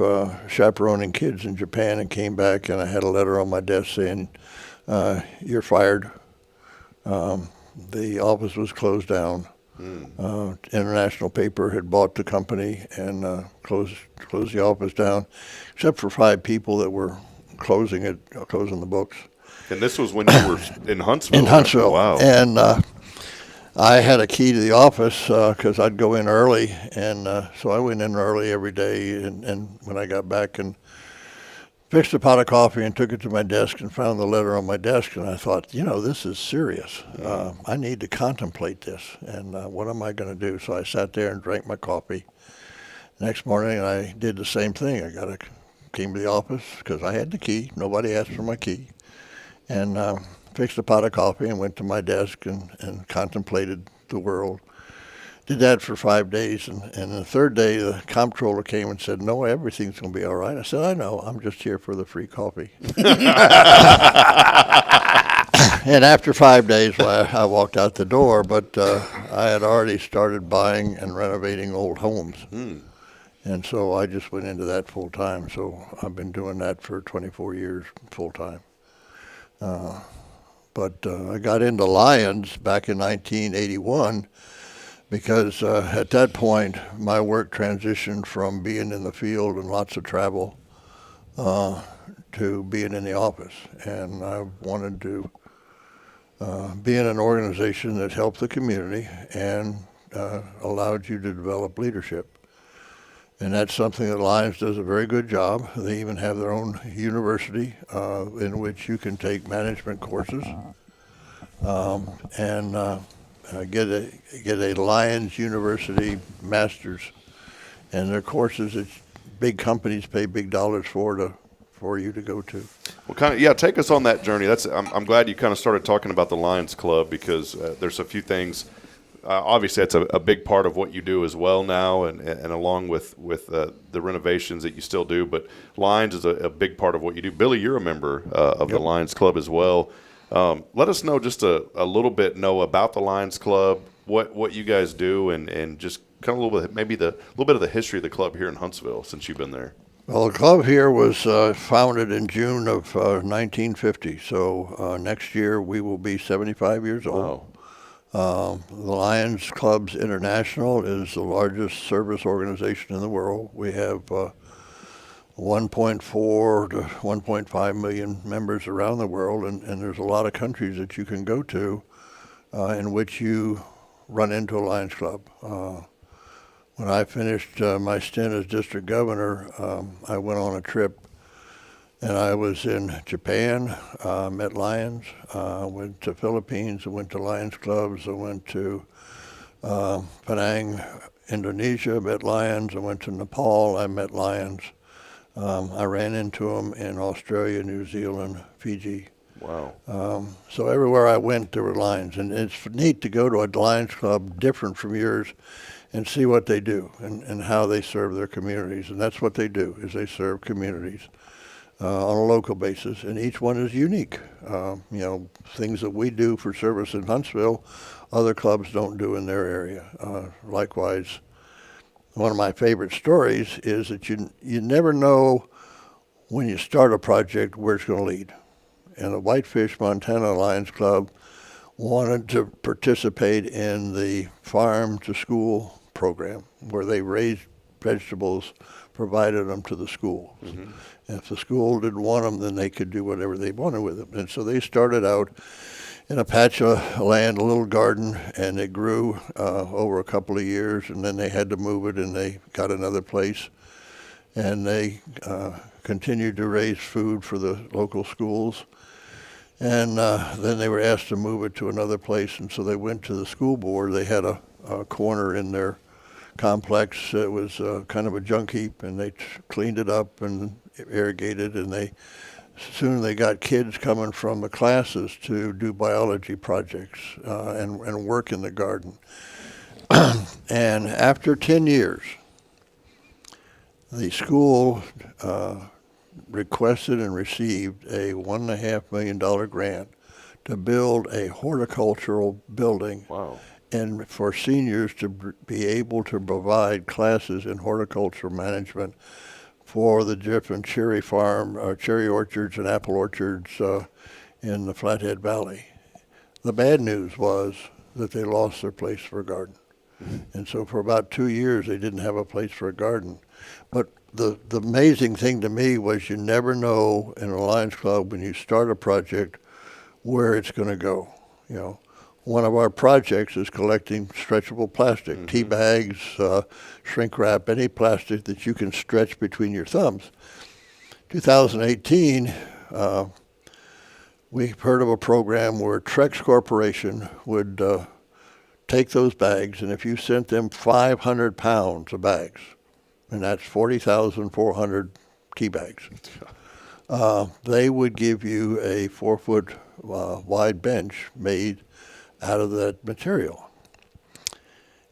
chaperoning kids in Japan and came back, and I had a letter on my desk saying, you're fired. The office was closed down. International paper had bought the company and closed the office down, except for 5 people that were closing the books. And this was when you were in Huntsville? In Huntsville. Wow. And I had a key to the office because I'd go in early, and so I went in early every day, and when I got back and fixed a pot of coffee and took it to my desk and found the letter on my desk, and I thought, this is serious. I need to contemplate this, and what am I going to do? So I sat there and drank my coffee. Next morning, I did the same thing. Came to the office because I had the key. Nobody asked for my key. And fixed a pot of coffee and went to my desk and contemplated the world. Did that for 5 days, and the third day the comptroller came and said, no, everything's going to be all right. I said, I know, I'm just here for the free coffee. And after 5 days, I walked out the door, but I had already started buying and renovating old homes. And so I just went into that full time. So I've been doing that for 24 years full time. But I got into Lions back in 1981 because at that point my work transitioned from being in the field and lots of travel to being in the office. And I wanted to be in an organization that helped the community and allowed you to develop leadership. And that's something that Lions does a very good job. They even have their own university in which you can take management courses and get a Lions University Master's. And their courses that big companies pay big dollars for you to go to. Well, take us on that journey. I'm glad you kind of started talking about the Lions Club because there's a few things. Obviously, that's a big part of what you do as well now, and along with the renovations that you still do. But Lions is a big part of what you do. Billy, you're a member of the Lions Club as well. Let us know just a little bit about the Lions Club, what you guys do, and just kind of a little bit, maybe a little bit of the history of the club here in Huntsville since you've been there. Well, the club here was founded in June of 1950. So next year we will be 75 years old. Wow. The Lions Clubs International is the largest service organization in the world. We have 1.4 to 1.5 million members around the world, and there's a lot of countries that you can go to in which you run into a Lions Club. When I finished my stint as district governor, I went on a trip. And I was in Japan, met Lions, went to Philippines, I went to Lions Clubs, I went to Penang, Indonesia, met Lions, I went to Nepal, I met Lions. I ran into them in Australia, New Zealand, Fiji. Wow. So everywhere I went, there were Lions. And it's neat to go to a Lions Club different from yours and see what they do and how they serve their communities. And that's what they do, is they serve communities. On a local basis, and each one is unique. Things that we do for service in Huntsville, other clubs don't do in their area. Likewise, one of my favorite stories is that you never know when you start a project where it's going to lead. And the Whitefish, Montana Lions Club wanted to participate in the farm to school program where they raised vegetables, provided them to the schools. Mm-hmm. And if the school didn't want them, then they could do whatever they wanted with them. And so they started out in a patch of land, a little garden, and it grew over a couple of years, and then they had to move it, and they got another place. And they continued to raise food for the local schools. And then they were asked to move it to another place, and so they went to the school board. They had a corner in their complex. It was kind of a junk heap, and they cleaned it up and irrigated, and soon they got kids coming from the classes to do biology projects and work in the garden. And after 10 years, the school requested and received a $1.5 million grant to build a horticultural building. Wow. And for seniors to be able to provide classes in horticultural management for the different cherry orchards and apple orchards in the Flathead Valley. The bad news was that they lost their place for a garden. Mm-hmm. And so for about 2 years, they didn't have a place for a garden. But the amazing thing to me was you never know in a Lions Club when you start a project where it's going to go, One of our projects is collecting stretchable plastic, mm-hmm. tea bags, shrink wrap, any plastic that you can stretch between your thumbs. 2018, we heard of a program where Trex Corporation would take those bags, and if you sent them 500 pounds of bags, and that's 40,400 tea bags, they would give you a 4-foot wide bench made out of that material.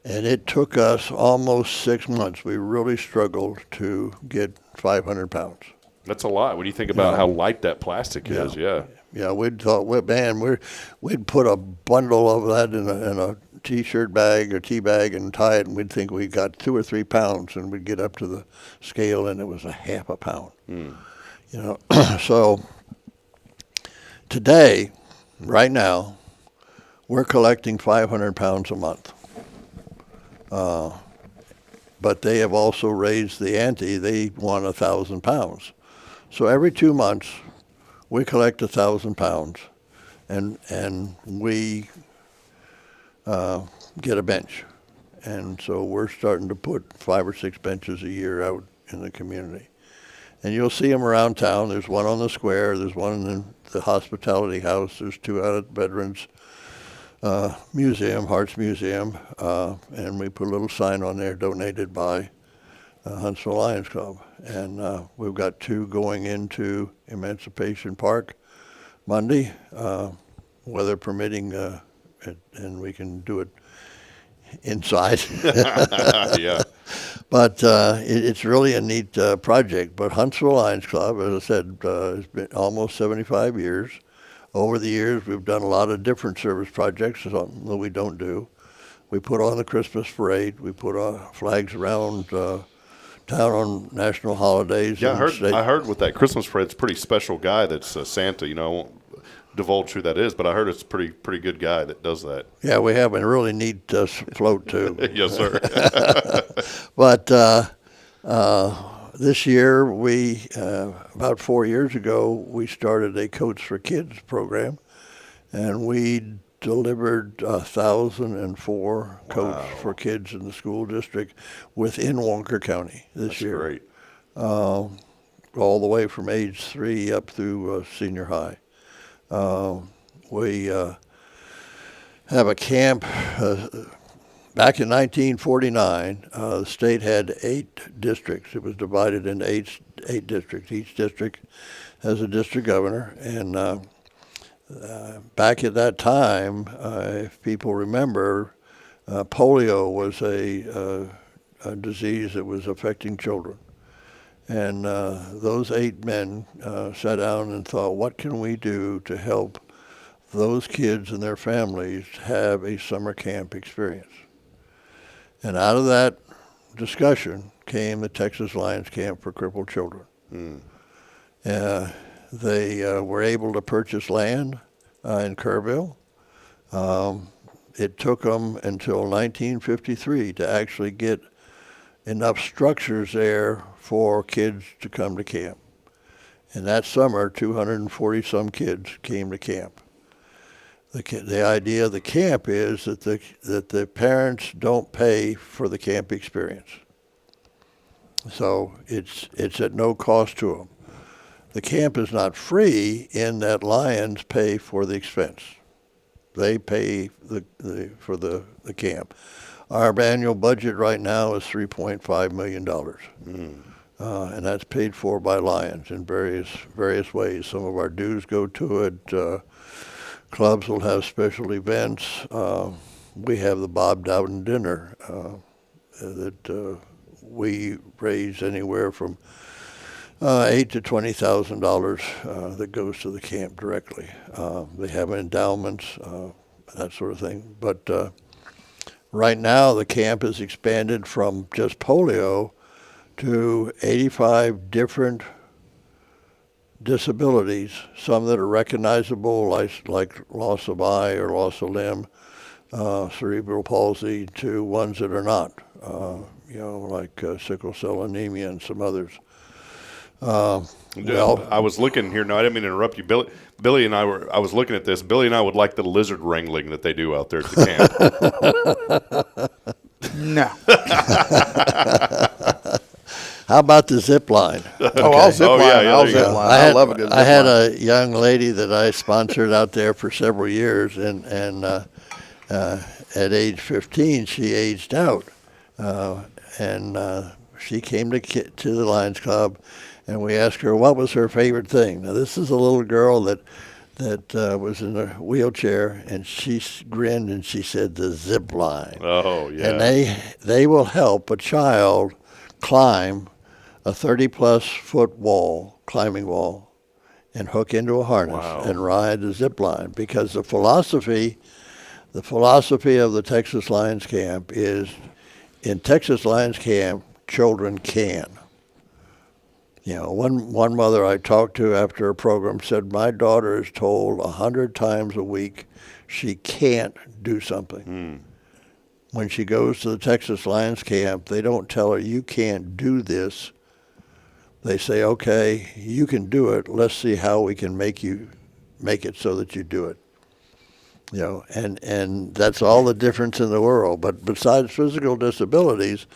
And it took us almost 6 months. We really struggled to get 500 pounds. That's a lot when you think about how light that plastic is, yeah. Yeah, we'd thought, we'd put a bundle of that in a T-shirt bag or tea bag and tie it, and we'd think we got 2 or 3 pounds, and we'd get up to the scale, and it was a half a pound. Mm. So today, right now, we're collecting 500 pounds a month. But they have also raised the ante. They want 1,000 pounds. So every 2 months, we collect 1,000 pounds, and we get a bench. And so we're starting to put 5 or 6 benches a year out in the community. And you'll see them around town. There's one on the square. There's one in the hospitality house. There's 2 out at Veterans Museum, Hearts Museum. And we put a little sign on there, donated by Huntsville Lions Club. And we've got 2 going into Emancipation Park Monday, weather permitting, and we can do it inside. Yeah. But it's really a neat project. But Huntsville Lions Club, as I said, has been almost 75 years. Over the years, we've done a lot of different service projects, something that we don't do. We put on the Christmas parade. We put flags around town on national holidays. Yeah, I heard with that Christmas parade, it's a pretty special guy that's Santa. I won't divulge who that is, but I heard it's a pretty good guy that does that. Yeah, we have a really neat float too. Yes, sir. But this year, about 4 years ago, we started a Coats for Kids program, and we delivered 1,004 coats for kids in the school district within Walker County this year. Great. All the way from age 3 up through senior high. We have a camp. Back in 1949, the state had 8 districts. It was divided into eight districts. Each district has a district governor. And back at that time, if people remember, polio was a disease that was affecting children. And those 8 men sat down and thought, what can we do to help those kids and their families have a summer camp experience? And out of that discussion came the Texas Lions Camp for Crippled Children. They were able to purchase land in Kerrville. It took them until 1953 to actually get enough structures there for kids to come to camp. And that summer, 240-some kids came to camp. The idea of the camp is that the parents don't pay for the camp experience. So it's at no cost to them. The camp is not free in that Lions pay for the expense. They pay for the camp. Our annual budget right now is $3.5 million. And that's paid for by Lions in various ways. Some of our dues go to it. Clubs will have special events. We have the Bob Dowden dinner that we raise anywhere from $8,000 to $20,000 that goes to the camp directly. They have endowments, that sort of thing. But right now, the camp is expanded from just polio to 85 different disabilities, some that are recognizable, like loss of eye or loss of limb, cerebral palsy, to ones that are not, like sickle cell anemia and some others. I was looking here. No, I didn't mean to interrupt you. Billy and I was looking at this. Billy and I would like the lizard wrangling that they do out there at the camp. No. How about the zip line? Oh, I'll zip line. I'll zip line. I love a good zip line. I had a young lady that I sponsored out there for several years, and at age 15, she aged out. And she came to the Lions Club, and we asked her what was her favorite thing. Now, this is a little girl that was in a wheelchair, and she grinned and she said, the zip line. Oh, yeah. And they will help a child climb a 30-plus foot climbing wall, and hook into a harness and ride the zip line. Because the philosophy of the Texas Lions Camp is, in Texas Lions Camp, children can. One mother I talked to after a program said, my daughter is told 100 times a week she can't do something. When she goes to the Texas Lions Camp, they don't tell her, you can't do this. They say, okay, you can do it. Let's see how we can make it so that you do it. And that's all the difference in the world. But besides physical disabilities,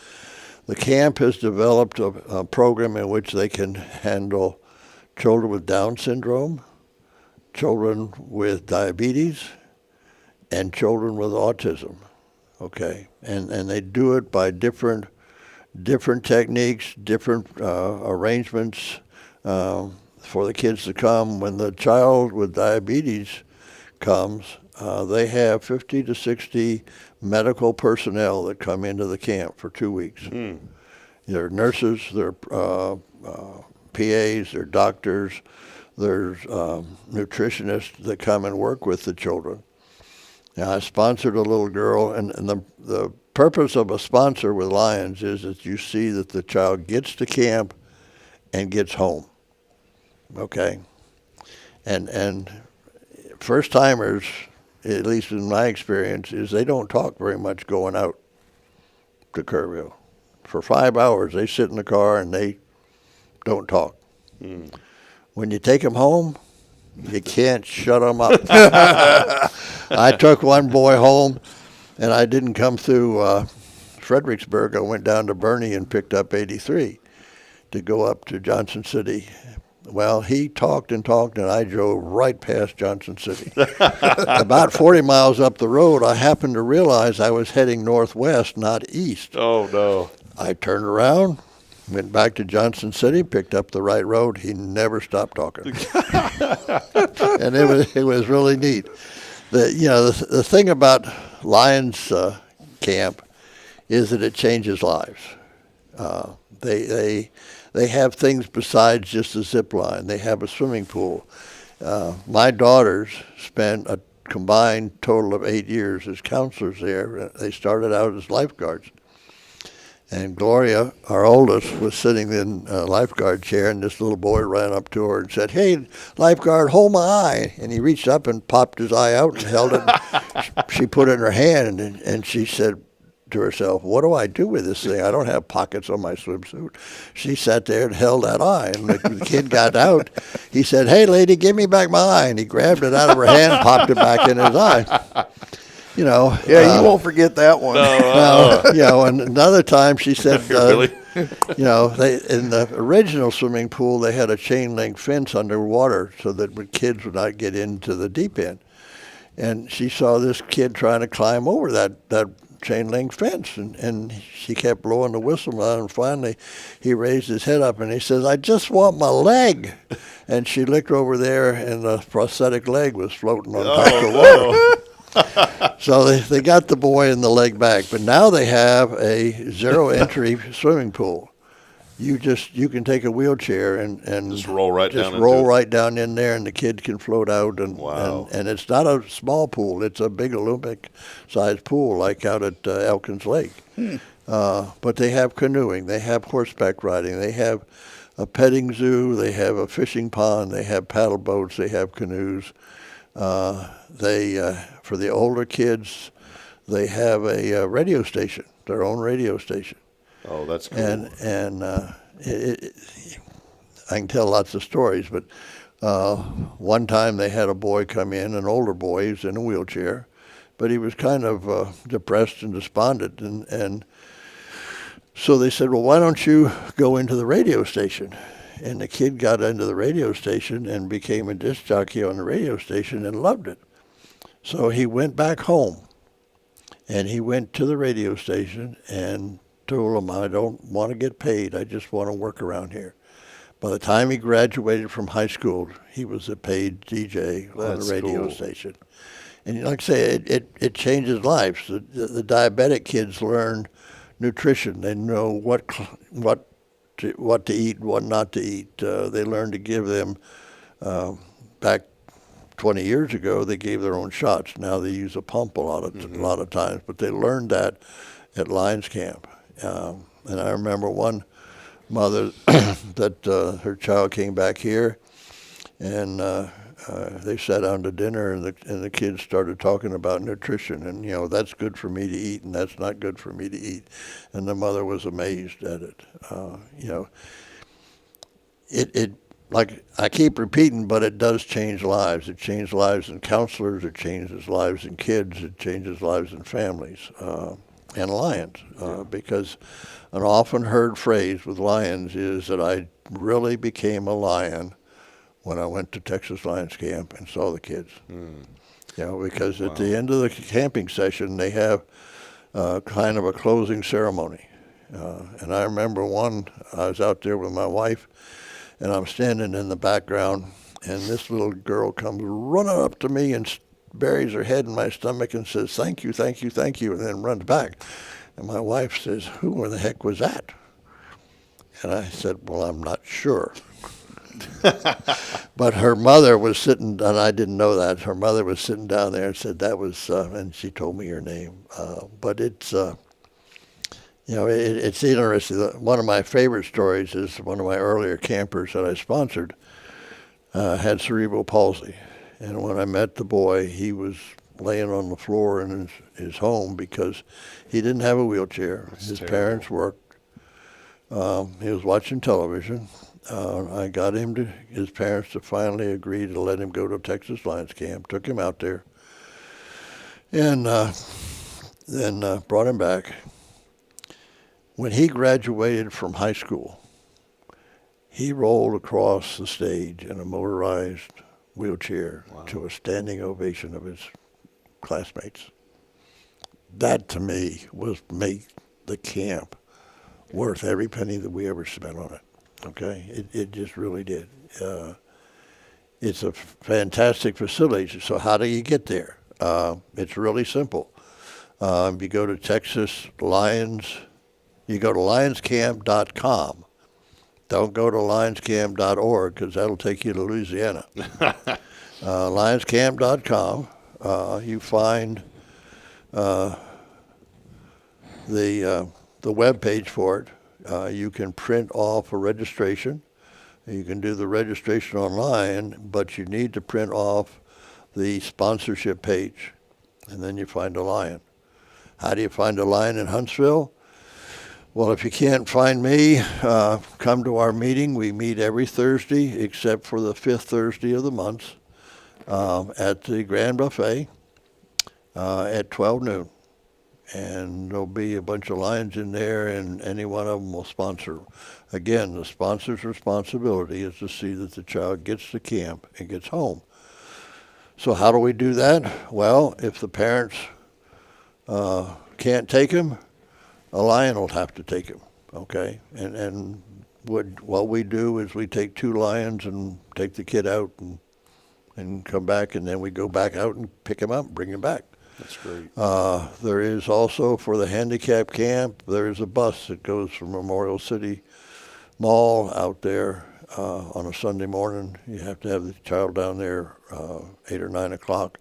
the camp has developed a program in which they can handle children with Down syndrome, children with diabetes, and children with autism. Okay, and they do it by different techniques, different arrangements for the kids to come. When the child with diabetes comes, they have 50 to 60 medical personnel that come into the camp for 2 weeks. They're nurses, they're PAs, they're doctors, there's nutritionists that come and work with the children. Now, I sponsored a little girl, and the purpose of a sponsor with Lions is that you see that the child gets to camp and gets home. Okay? And first-timers, at least in my experience, is they don't talk very much going out to Kerrville. For 5 hours, they sit in the car and they don't talk. When you take them home, you can't shut them up. I took one boy home, and I didn't come through Fredericksburg. I went down to Bernie and picked up 83 to go up to Johnson City. Well, he talked and talked, and I drove right past Johnson City. About 40 miles up the road, I happened to realize I was heading northwest, not east. Oh, no. I turned around, went back to Johnson City, picked up the right road. He never stopped talking. And it was really neat. The thing about Lions Camp is that it changes lives. They have things besides just a zip line. They have a swimming pool. My daughters spent a combined total of 8 years as counselors there. They started out as lifeguards. And Gloria, our oldest, was sitting in a lifeguard chair, and this little boy ran up to her and said, "Hey, lifeguard, hold my eye." And he reached up and popped his eye out and held it. She put it in her hand, and she said to herself, "What do I do with this thing? I don't have pockets on my swimsuit." She sat there and held that eye, and the kid got out. He said, "Hey, lady, give me back my eye." And he grabbed it out of her hand, popped it back in his eye. You won't forget that one. And another time she said, Really? they in the original swimming pool, they had a chain link fence underwater so that kids would not get into the deep end. And she saw this kid trying to climb over that chain link fence, and she kept blowing the whistle on, and finally he raised his head up and he says, "I just want my leg." And she looked over there, and the prosthetic leg was floating on top of the water. So they got the boy and the leg back, but now they have a zero entry swimming pool. You can take a wheelchair and just roll right down in there, and the kid can float out. And wow. and it's not a small pool; it's a big Olympic sized pool, like out at Elkins Lake. But they have canoeing, they have horseback riding, they have a petting zoo, they have a fishing pond, they have paddle boats, they have canoes. For the older kids, they have a radio station, their own radio station. Oh, that's cool. And I can tell lots of stories, but one time they had a boy come in, an older boy, he was in a wheelchair, but he was kind of depressed and despondent, and so they said, "Well, why don't you go into the radio station?" And the kid got into the radio station and became a disc jockey on the radio station and loved it. So he went back home, and he went to the radio station and told them, "I don't want to get paid. I just want to work around here." By the time he graduated from high school, he was a paid DJ on the radio station. And like I say, it changes lives. The diabetic kids learn nutrition. They know what to eat, what not to eat. They learn to give them, back 20 years ago, they gave their own shots. Now they use a pump a lot of times, but they learned that at Lions Camp. And I remember one mother that her child came back here, and they sat down to dinner, and the kids started talking about nutrition, and that's good for me to eat, and that's not good for me to eat, and the mother was amazed at it. like I keep repeating, but it does change lives. It changes lives in counselors. It changes lives in kids. It changes lives in families and Lions. Because an often heard phrase with Lions is that I really became a Lion when I went to Texas Lions Camp and saw the kids. Because at the end of the camping session, they have kind of a closing ceremony. And I remember I was out there with my wife, and I'm standing in the background, and this little girl comes running up to me and buries her head in my stomach and says, "Thank you, thank you, thank you," and then runs back. And my wife says, "Who the heck was that?" And I said, "Well, I'm not sure." But her mother was sitting, and I didn't know that. Her mother was sitting down there and said that was, and she told me her name. But it's, it's interesting. One of my favorite stories is one of my earlier campers that I sponsored had cerebral palsy. And when I met the boy, he was laying on the floor in his home because he didn't have a wheelchair. His parents worked. He was watching television. I got his parents to finally agree to let him go to Texas Lions Camp, took him out there, and then brought him back. When he graduated from high school, he rolled across the stage in a motorized wheelchair to a standing ovation of his classmates. That, to me, made the camp worth every penny that we ever spent on it. Okay, it just really did. It's a fantastic facility. So how do you get there? It's really simple. You go to Texas Lions. You go to lionscamp.com. Don't go to lionscamp.org because that'll take you to Louisiana. Lionscamp.com. You find the web page for it. You can print off a registration. You can do the registration online, but you need to print off the sponsorship page, and then you find a Lion. How do you find a Lion in Huntsville? Well, if you can't find me, come to our meeting. We meet every Thursday except for the 5th Thursday of the month at the Grand Buffet at 12 noon. And there'll be a bunch of Lions in there, and any one of them will sponsor. Again, the sponsor's responsibility is to see that the child gets to camp and gets home. So how do we do that? Well, if the parents can't take him, a Lion will have to take him, okay? And what we do is we take 2 Lions and take the kid out and come back, and then we go back out and pick him up and bring him back. That's great. There is also, for the handicap camp, there is a bus that goes from Memorial City Mall out there on a Sunday morning. You have to have the child down there 8 or 9 o'clock,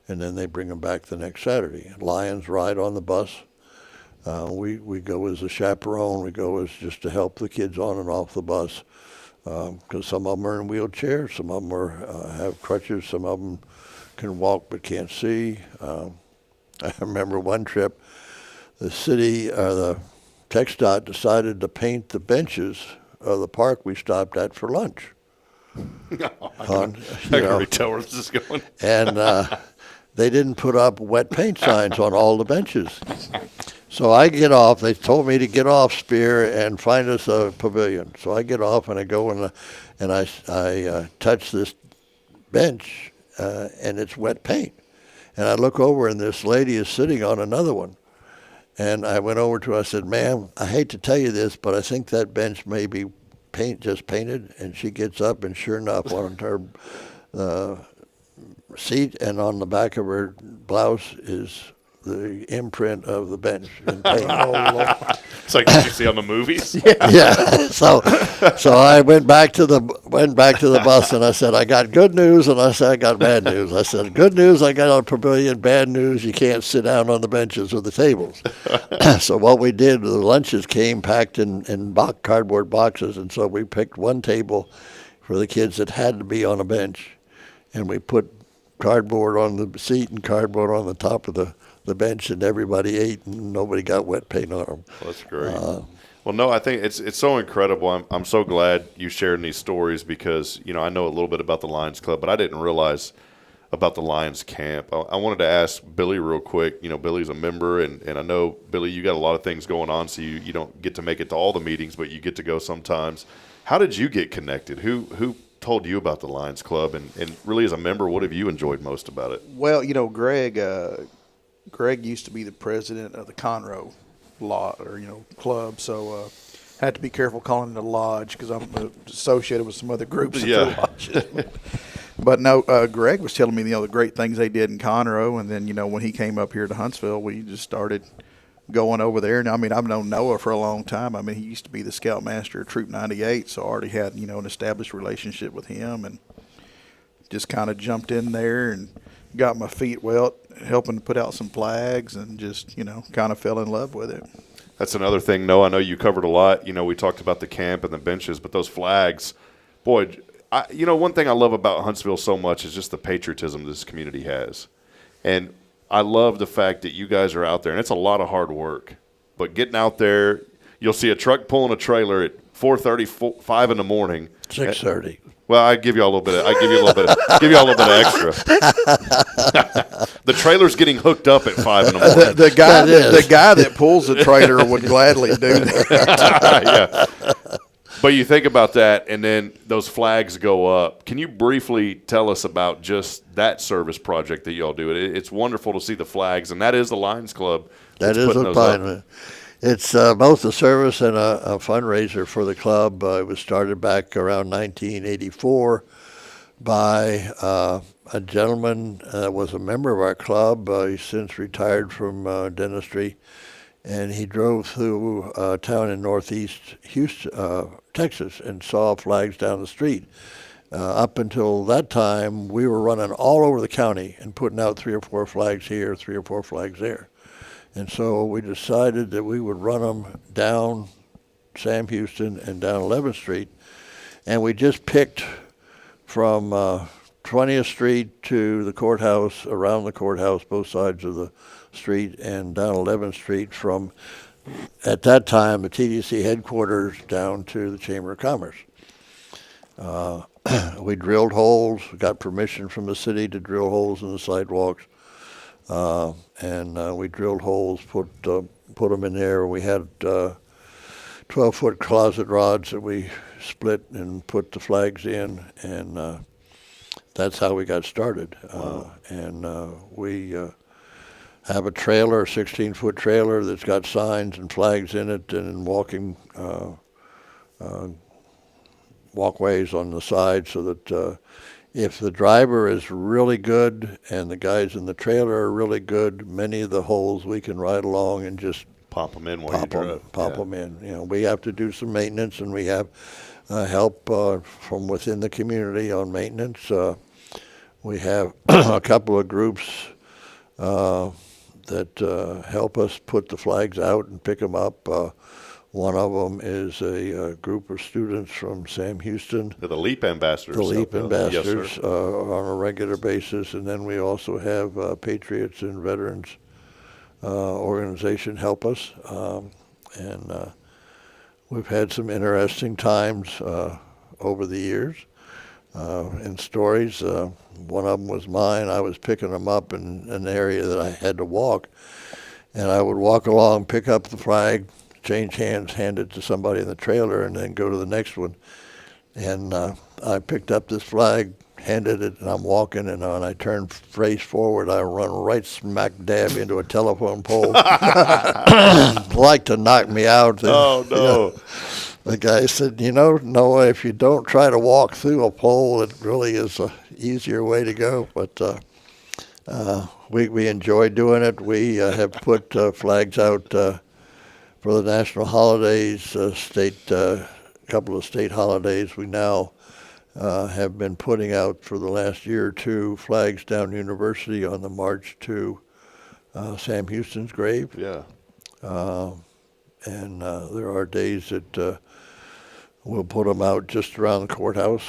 and then they bring them back the next Saturday. Lions ride on the bus. We go as a chaperone. We go as just to help the kids on and off the bus because some of them are in wheelchairs, some of them have crutches, some of them can walk but can't see. I remember one trip, the city, the TxDOT decided to paint the benches of the park we stopped at for lunch. I can already tell where this is going. And they didn't put up wet paint signs on all the benches. So I get off. They told me to get off Spear and find us a pavilion. So I get off and I go and I touch this bench and it's wet paint. And I look over and this lady is sitting on another one. And I went over to her, I said, "Ma'am, I hate to tell you this, but I think that bench may be just painted." And she gets up, and sure enough, on her seat and on the back of her blouse is the imprint of the bench in paint. Oh, Lord. It's like what you see on the movies. Yeah. So I went back to the bus and I said, "I got good news," and I said, "I got bad news." I said, "Good news, I got a pavilion. Bad news, you can't sit down on the benches or the tables." So what we did, the lunches came packed in cardboard boxes, and so we picked one table for the kids that had to be on a bench, and we put cardboard on the seat and cardboard on the top of the bench, and everybody ate, and nobody got wet paint on them. Well, that's great. Well, no, I think it's so incredible. I'm so glad you shared these stories because, I know a little bit about the Lions Club, but I didn't realize about the Lions Camp. I wanted to ask Billy real quick. Billy's a member, and I know, Billy, you got a lot of things going on, so you don't get to make it to all the meetings, but you get to go sometimes. How did you get connected? Who told you about the Lions Club? And really, as a member, what have you enjoyed most about it? Well, Greg used to be the president of the Conroe club, so had to be careful calling it a lodge because I'm associated with some other groups. Yeah. Lodges. But no, Greg was telling me the great things they did in Conroe, and then when he came up here to Huntsville, we just started going over there. Now, I've known Noah for a long time. He used to be the scoutmaster of Troop 98, so I already had an established relationship with him, and just kind of jumped in there and got my feet wet, helping to put out some flags, and just kind of fell in love with it. That's another thing, Noah. I know you covered a lot. We talked about the camp and the benches, but those flags, boy. One thing I love about Huntsville so much is just the patriotism this community has. And I love the fact that you guys are out there, and it's a lot of hard work. But getting out there, you'll see a truck pulling a trailer at 4:30, 5 in the morning. 6:30. Well, I give you a little bit. Give you a little bit extra. The trailer's getting hooked up at 5 in the morning. The guy that pulls the trailer would gladly do that. Yeah. But you think about that, and then those flags go up. Can you briefly tell us about just that service project that y'all do? It's wonderful to see the flags, and that is the Lions Club. That is a fun. It's both a service and a fundraiser for the club. It was started back around 1984 by a gentleman that was a member of our club. He's since retired from dentistry. And he drove through a town in northeast Houston, Texas, and saw flags down the street. Up until that time, we were running all over the county and putting out 3 or 4 flags here, 3 or 4 flags there. And so we decided that we would run them down Sam Houston and down 11th Street. And we just picked from 20th Street to the courthouse, around the courthouse, both sides of the street, and down 11th Street from, at that time, the TDC headquarters down to the Chamber of Commerce. We drilled holes, got permission from the city to drill holes in the sidewalks, and we drilled holes, put them in there. We had 12-foot closet rods that we split and put the flags in, and that's how we got started. Wow. We have a trailer, a 16-foot trailer that's got signs and flags in it, and walking walkways on the side, so that if the driver is really good and the guys in the trailer are really good, many of the holes we can ride along and just pop them in while you drive. Pop them in. We have to do some maintenance, and we have help from within the community on maintenance. We have a couple of groups that help us put the flags out and pick them up. One of them is a group of students from Sam Houston. The LEAP ambassadors. The LEAP ambassadors yes, on a regular basis. And then we also have Patriots and Veterans organization help us. And we've had some interesting times over the years in stories. One of them was mine. I was picking them up in an area that I had to walk. And I would walk along, pick up the flag, change hands, hand it to somebody in the trailer, and then go to the next one. And I picked up this flag, handed it, and I'm walking, and when I turn face forward, I run right smack dab into a telephone pole. Like to knock me out. Oh, no. The guy said, Noah, if you don't try to walk through a pole, it really is a easier way to go. But we enjoy doing it. We have put flags out for the national holidays, couple of state holidays. We now have been putting out for the last year or two flags down University on the march to Sam Houston's grave. Yeah. And there are days that we'll put them out just around the courthouse,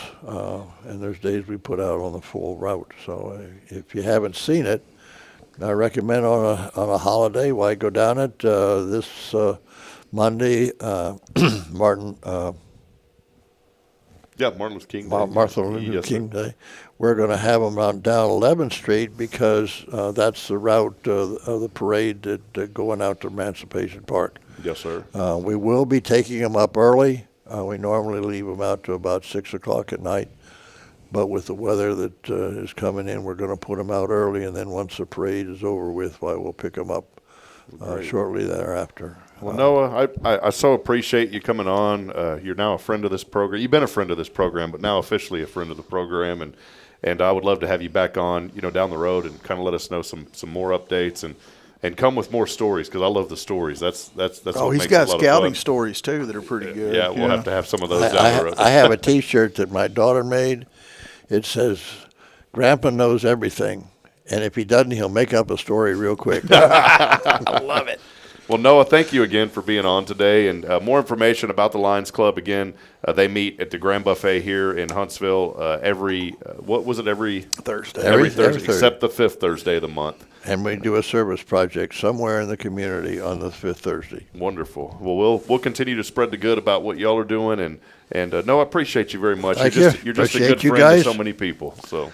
and there's days we put out on the full route. So if you haven't seen it, I recommend on a holiday, why go down it this Monday, Martin Luther King Day. Martin Luther King Day. We're going to have them down 11th Street because that's the route of the parade that going out to Emancipation Park. Yes, sir. We will be taking them up early. We normally leave them out to about 6 o'clock at night. But with the weather that is coming in, we're going to put them out early, and then once the parade is over with, we'll pick them up shortly thereafter. Well, Noah, I so appreciate you coming on. You're now a friend of this program. You've been a friend of this program, but now officially a friend of the program, and I would love to have you back on, down the road and kind of let us know some more updates and come with more stories, because I love the stories. That's what makes it a lot of fun. He's got scouting stories too that are pretty good. Yeah, we'll have to have some of those down the road. I have a T-shirt that my daughter made. It says, "Grandpa knows everything, and if he doesn't, he'll make up a story real quick." I love it. Well, Noah, thank you again for being on today. And more information about the Lions Club, again, they meet at the Grand Buffet here in Huntsville every Thursday. Every Thursday, except the 5th Thursday of the month. And we do a service project somewhere in the community on the 5th Thursday. Wonderful. Well, we'll continue to spread the good about what y'all are doing. And Noah, I appreciate you very much. Thank you're you. just a Appreciate good you friend guys. to so many people. So.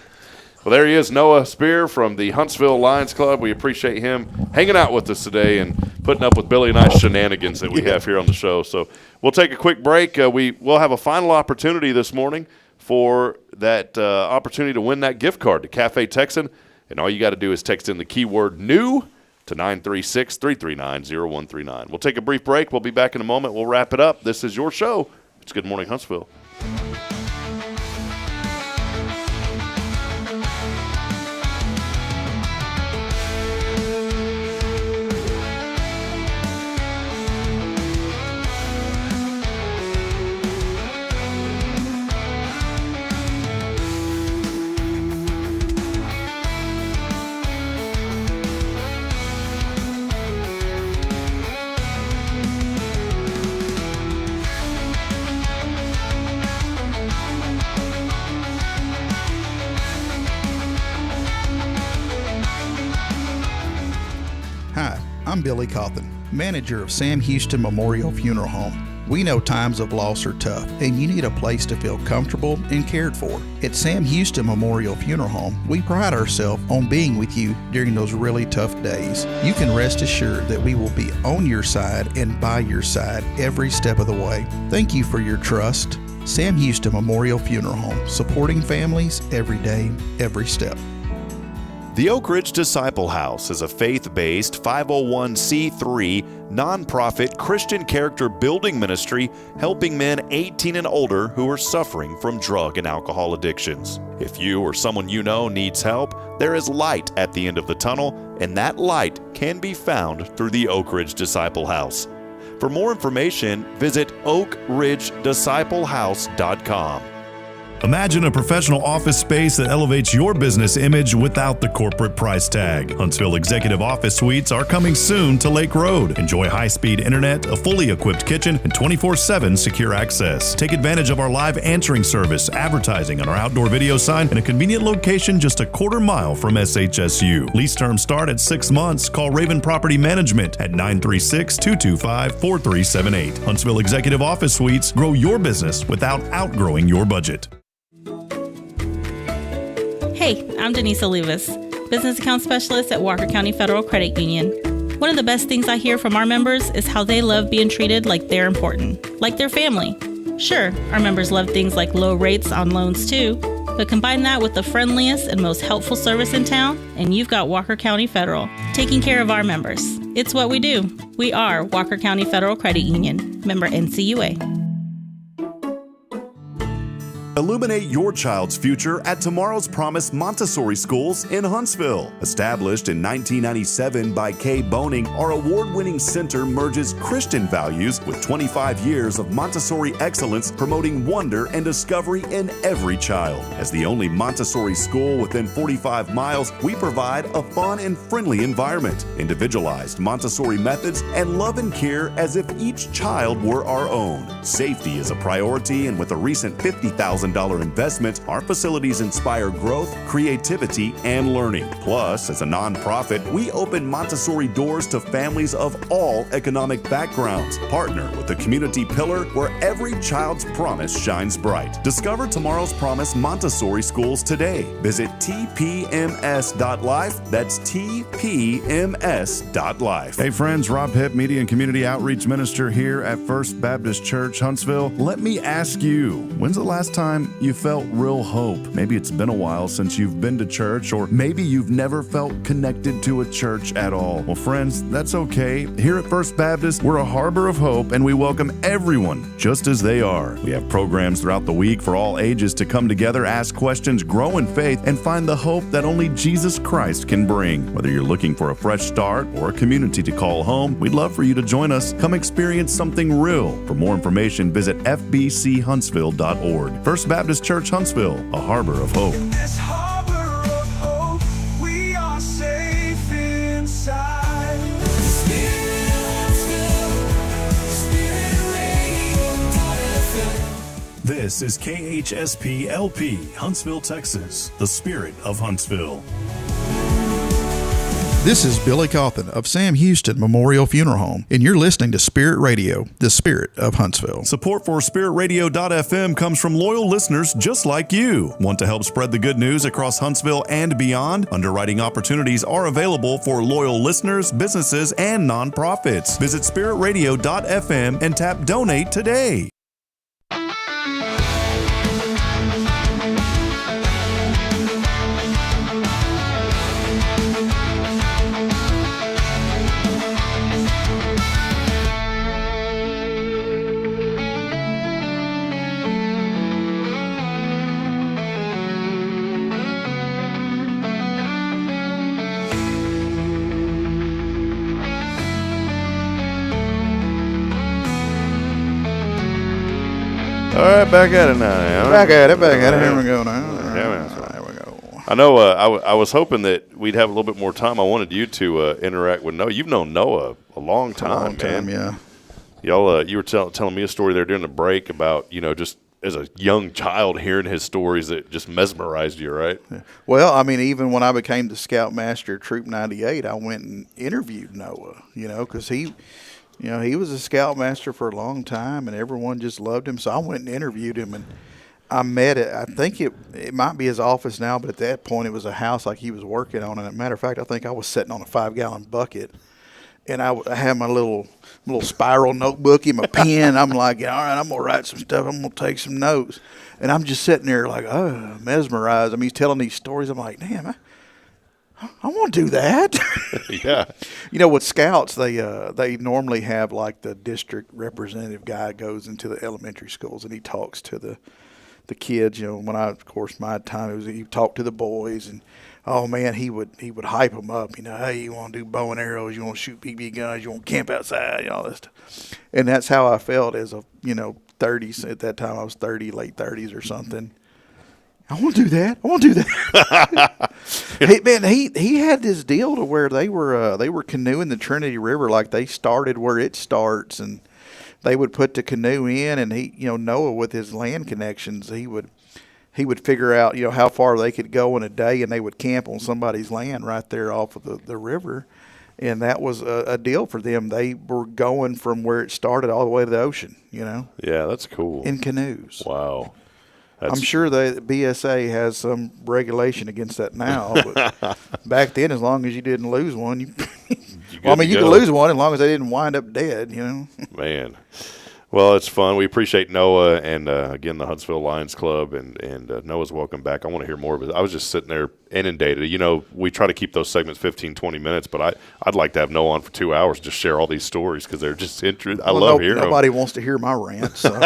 Well, there he is, Noah Spear from the Huntsville Lions Club. We appreciate him hanging out with us today and putting up with Billy and I's shenanigans that we have here on the show. So we'll take a quick break. We'll have a final opportunity this morning for that opportunity to win that gift card to Cafe Texan. And all you got to do is text in the keyword NEW to 936-339-0139. We'll take a brief break. We'll be back in a moment. We'll wrap it up. This is your show. It's Good Morning Huntsville. Hi, I'm Billy Cawthon, manager of Sam Houston Memorial Funeral Home. We know times of loss are tough, and you need a place to feel comfortable and cared for. At Sam Houston Memorial Funeral Home, we pride ourselves on being with you during those really tough days. You can rest assured that we will be on your side and by your side every step of the way. Thank you for your trust. Sam Houston Memorial Funeral Home, supporting families every day, every step. The Oak Ridge Disciple House is a faith-based 501c3 nonprofit Christian character building ministry helping men 18 and older who are suffering from drug and alcohol addictions. If you or someone you know needs help, there is light at the end of the tunnel, and that light can be found through the Oak Ridge Disciple House. For more information, visit oakridgedisciplehouse.com. Imagine a professional office space that elevates your business image without the corporate price tag. Huntsville Executive Office Suites are coming soon to Lake Road. Enjoy high-speed internet, a fully equipped kitchen, and 24/7 secure access. Take advantage of our live answering service, advertising on our outdoor video sign, and a convenient location just a quarter mile from SHSU. Lease terms start at 6 months. Call Raven Property Management at 936-225-4378. Huntsville Executive Office Suites. Grow your business without outgrowing your budget. Hey, I'm Denise Olivas, Business Account Specialist at Walker County Federal Credit Union. One of the best things I hear from our members is how they love being treated like they're important, like their family. Sure, our members love things like low rates on loans too, but combine that with the friendliest and most helpful service in town, and you've got Walker County Federal, taking care of our members. It's what we do. We are Walker County Federal Credit Union, member NCUA. Illuminate your child's future at Tomorrow's Promise Montessori Schools in Huntsville. Established in 1997 by Kay Boning, our award-winning center merges Christian values with 25 years of Montessori excellence, promoting wonder and discovery in every child. As the only Montessori school within 45 miles, we provide a fun and friendly environment, individualized Montessori methods, and love and care as if each child were our own. Safety is a priority, and with a recent $50,000 investment, our facilities inspire growth, creativity, and learning. Plus, as a nonprofit, we open Montessori doors to families of all economic backgrounds. Partner with the community pillar where every child's promise shines bright. Discover Tomorrow's Promise Montessori Schools today. Visit tpms.life. That's tpms.life. Hey friends, Rob Hipp, Media and Community Outreach Minister here at First Baptist Church, Huntsville. Let me ask you, when's the last time you felt real hope? Maybe it's been a while since you've been to church, or maybe you've never felt connected to a church at all. Well, friends, that's okay. Here at First Baptist, we're a harbor of hope, and we welcome everyone just as they are. We have programs throughout the week for all ages to come together, ask questions, grow in faith, and find the hope that only Jesus Christ can bring. Whether you're looking for a fresh start or a community to call home, we'd love for you to join us. Come experience something real. For more information, visit fbchuntsville.org. First Baptist Church, Huntsville, a harbor of hope. In this harbor of hope, we are safe inside. This is KHSP LP, Huntsville, Texas, the spirit of Huntsville. This is Billy Cawthon of Sam Houston Memorial Funeral Home, and you're listening to Spirit Radio, the spirit of Huntsville. Support for SpiritRadio.fm comes from loyal listeners just like you. Want to help spread the good news across Huntsville and beyond? Underwriting opportunities are available for loyal listeners, businesses, and nonprofits. Visit SpiritRadio.fm and tap Donate today. All right, back at it now. Back at it. Here we go now. There we go. I know. I was hoping that we'd have a little bit more time. I wanted you to interact with Noah. You've known Noah a long time, man. Yeah. Y'all, you were telling me a story there during the break about just as a young child hearing his stories that just mesmerized you, right? Yeah. Well, I mean, even when I became the Scoutmaster of Troop 98, I went and interviewed Noah. Because he was a Scoutmaster for a long time, and everyone just loved him. So I went and interviewed him, and I met it. I think it might be his office now, but at that point it was a house like he was working on. And as a matter of fact, I think I was sitting on a 5-gallon bucket, and I had my little spiral notebook and my pen. I'm like, all right, I'm going to write some stuff. I'm going to take some notes. And I'm just sitting there like, mesmerized. I mean, he's telling these stories. I'm like, damn, I want to do that. Yeah. With scouts, they normally have like the district representative guy goes into the elementary schools and he talks to the kids. When of course, my time he talked to the boys, and oh man, he would hype them up. Hey, you want to do bow and arrows? You want to shoot BB guns? You want to camp outside? All that stuff. And that's how I felt as a 30s at that time. I was 30, late 30s or something. I want to do that. Hey, man, he had this deal to where they were canoeing the Trinity River, like they started where it starts, and they would put the canoe in, and Noah with his land connections, he would figure out how far they could go in a day, and they would camp on somebody's land right there off of the river, and that was a deal for them. They were going from where it started all the way to the ocean. Yeah, that's cool. In canoes. Wow. I'm sure the BSA has some regulation against that now, but back then, as long as you didn't lose one, you could lose one as long as they didn't wind up dead, Man. Well, it's fun. We appreciate Noah and, again, the Huntsville Lions Club, and Noah's welcome back. I want to hear more of it. I was just sitting there inundated. You know, we try to keep those segments 15, 20 minutes, but I'd like to have Noah on for 2 hours and just share all these stories because they're just interesting. I love hearing them. Nobody wants to hear my rant. So.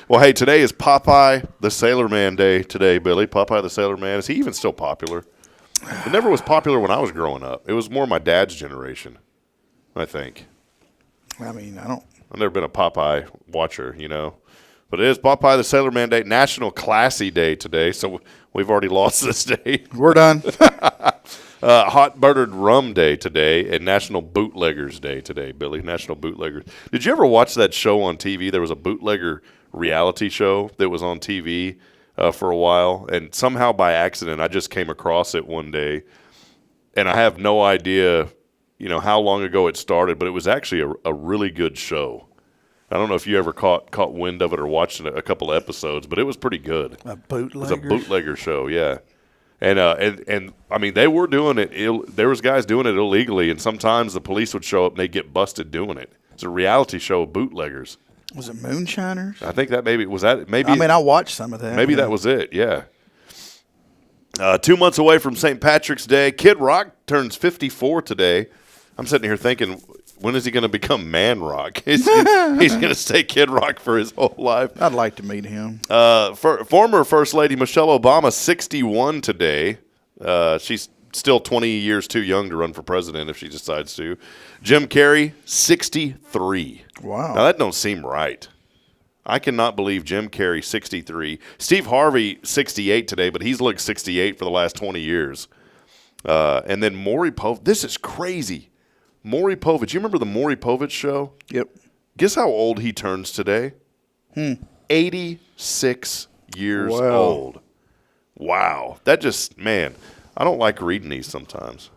Well, hey, today is Popeye the Sailor Man Day today, Billy. Popeye the Sailor Man. Is he even still popular? It never was popular when I was growing up. It was more my dad's generation, I think. I mean, I've never been a Popeye watcher, you know. But it is Popeye the Sailor Man Day, National Classy Day today, so we've already lost this day. We're done. Hot Buttered Rum Day today, and National Bootleggers Day today, Billy. National Bootleggers. Did you ever watch that show on TV? There was a bootlegger reality show that was on TV for a while, and somehow by accident I just came across it one day, and I have no idea – you know, how long ago it started, but it was actually a really good show. I don't know if you ever caught wind of it or watched a couple of episodes, but it was pretty good. A bootlegger? It was a bootlegger show, yeah. And I mean, they were doing it. There was guys doing it illegally, and sometimes the police would show up and they'd get busted doing it. It's a reality show of bootleggers. Was it Moonshiners? I think that maybe was that. Maybe I mean, I watched some of that. Maybe that was it. Yeah. 2 months away from St. Patrick's Day, Kid Rock turns 54 today. I'm sitting here thinking, when is he going to become Man Rock? He's going to stay Kid Rock for his whole life. I'd like to meet him. Former First Lady Michelle Obama, 61 today. She's still 20 years too young to run for president if she decides to. Jim Carrey, 63. Wow. Now, that don't seem right. I cannot believe Jim Carrey, 63. Steve Harvey, 68 today, but he's looked 68 for the last 20 years. And then Maury Povich. This is crazy. Maury Povich. You remember the Maury Povich show? Yep. Guess how old he turns today? 86 years old. Wow. That just, man, I don't like reading these sometimes.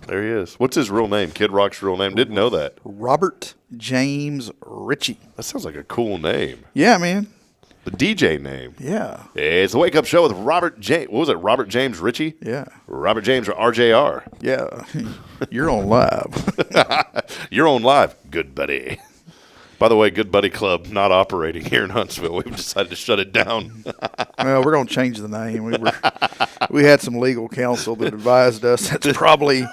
There he is. What's his real name? Kid Rock's real name? Didn't know that. Robert James Ritchie. That sounds like a cool name. Yeah, man. The DJ name. Yeah. It's the Wake Up Show with Robert James. What was it? Robert James Ritchie? Yeah. Robert James or RJR. Yeah. You're on live. You're on live. Good buddy. By the way, Good Buddy Club not operating here in Huntsville. We've decided to shut it down. Well, we're going to change the name. We had some legal counsel that advised us that's probably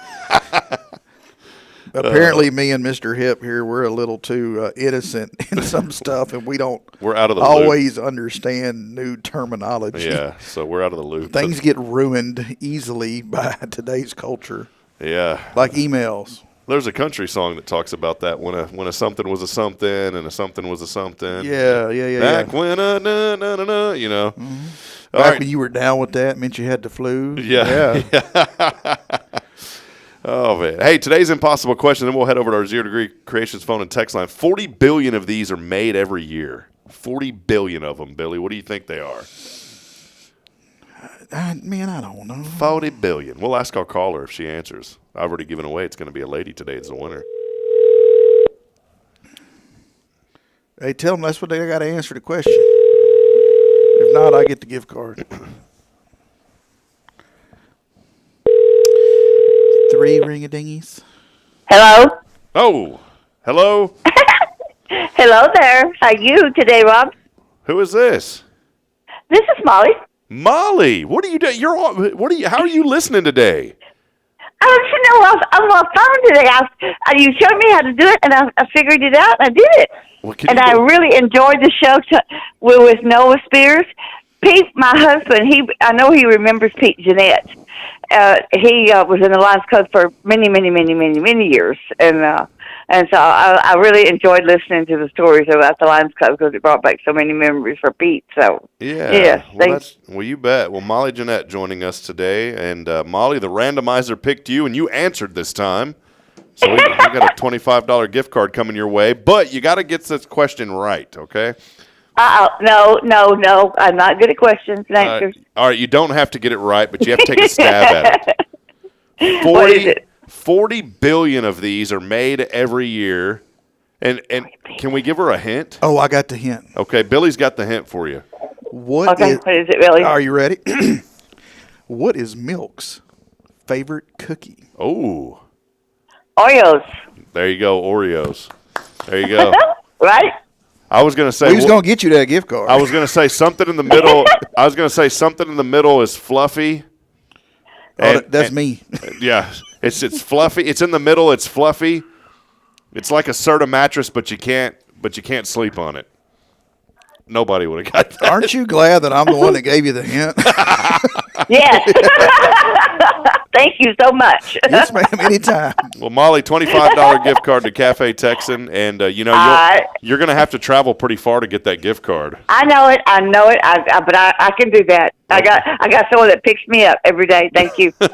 apparently me and Mr. Hip here, we're a little too innocent in some stuff, and we're out of the always loop. Understand new terminology. Yeah, so we're out of the loop. Things get ruined easily by today's culture. Yeah. Like emails. There's a country song that talks about that when a something was a something and a something was a something. Yeah. Back when na, you know. Mm-hmm. Back when you were down with that, meant you had the flu. Yeah. Oh, man. Hey, today's impossible question, then we'll head over to our Zero Degree Creations phone and text line. 40 billion of these are made every year. 40 billion of them, Billy. What do you think they are? Man, I don't know. 40 billion. We'll ask our caller if she answers. I've already given away. It's going to be a lady today. It's the winner. Hey, tell them that's what they got to answer the question. If not, I get the gift card. 3 ring-a-dingies. Hello? Oh, hello? Hello there. How are you today, Rob? Who is this? This is Molly. Molly, what are you doing? How are you listening today? I'm on the phone today. You showed me how to do it, and I figured it out, and I did it. Well, and I really enjoyed the show with Noah Spears. Pete, my husband, I know he remembers Pete Jeanette. He was in the Lions Club for many years, and so I really enjoyed listening to the stories about the Lions Club because it brought back so many memories for Pete. So yes, well, you bet. Well, Molly Jeanette joining us today, and Molly, the randomizer picked you, and you answered this time. So we got a $25 gift card coming your way, but you got to get this question right, okay? No. I'm not good at questions and answers. All right, you don't have to get it right, but you have to take a stab at it. What is it? 40 billion of these are made every year. And can we give her a hint? Oh, I got the hint. Okay, Billy's got the hint for you. What is it, Billy? Are you ready? What is Milk's favorite cookie? Oh. Oreos. There you go, Oreos. There you go. Right? I was going to say. We was going to get you that gift card. I was going to say something in the middle. I was going to say something in the middle is fluffy. That's me. Yeah. It's fluffy. It's in the middle. It's fluffy. It's like a Serta mattress, but you can't sleep on it. Nobody would have got that. Aren't you glad that I'm the one that gave you the hint? Yes. Thank you so much. Yes, ma'am. Anytime. Well, Molly, $25 gift card to Cafe Texan, and you're going to have to travel pretty far to get that gift card. I know it. But I can do that. I got someone that picks me up every day. Thank you. All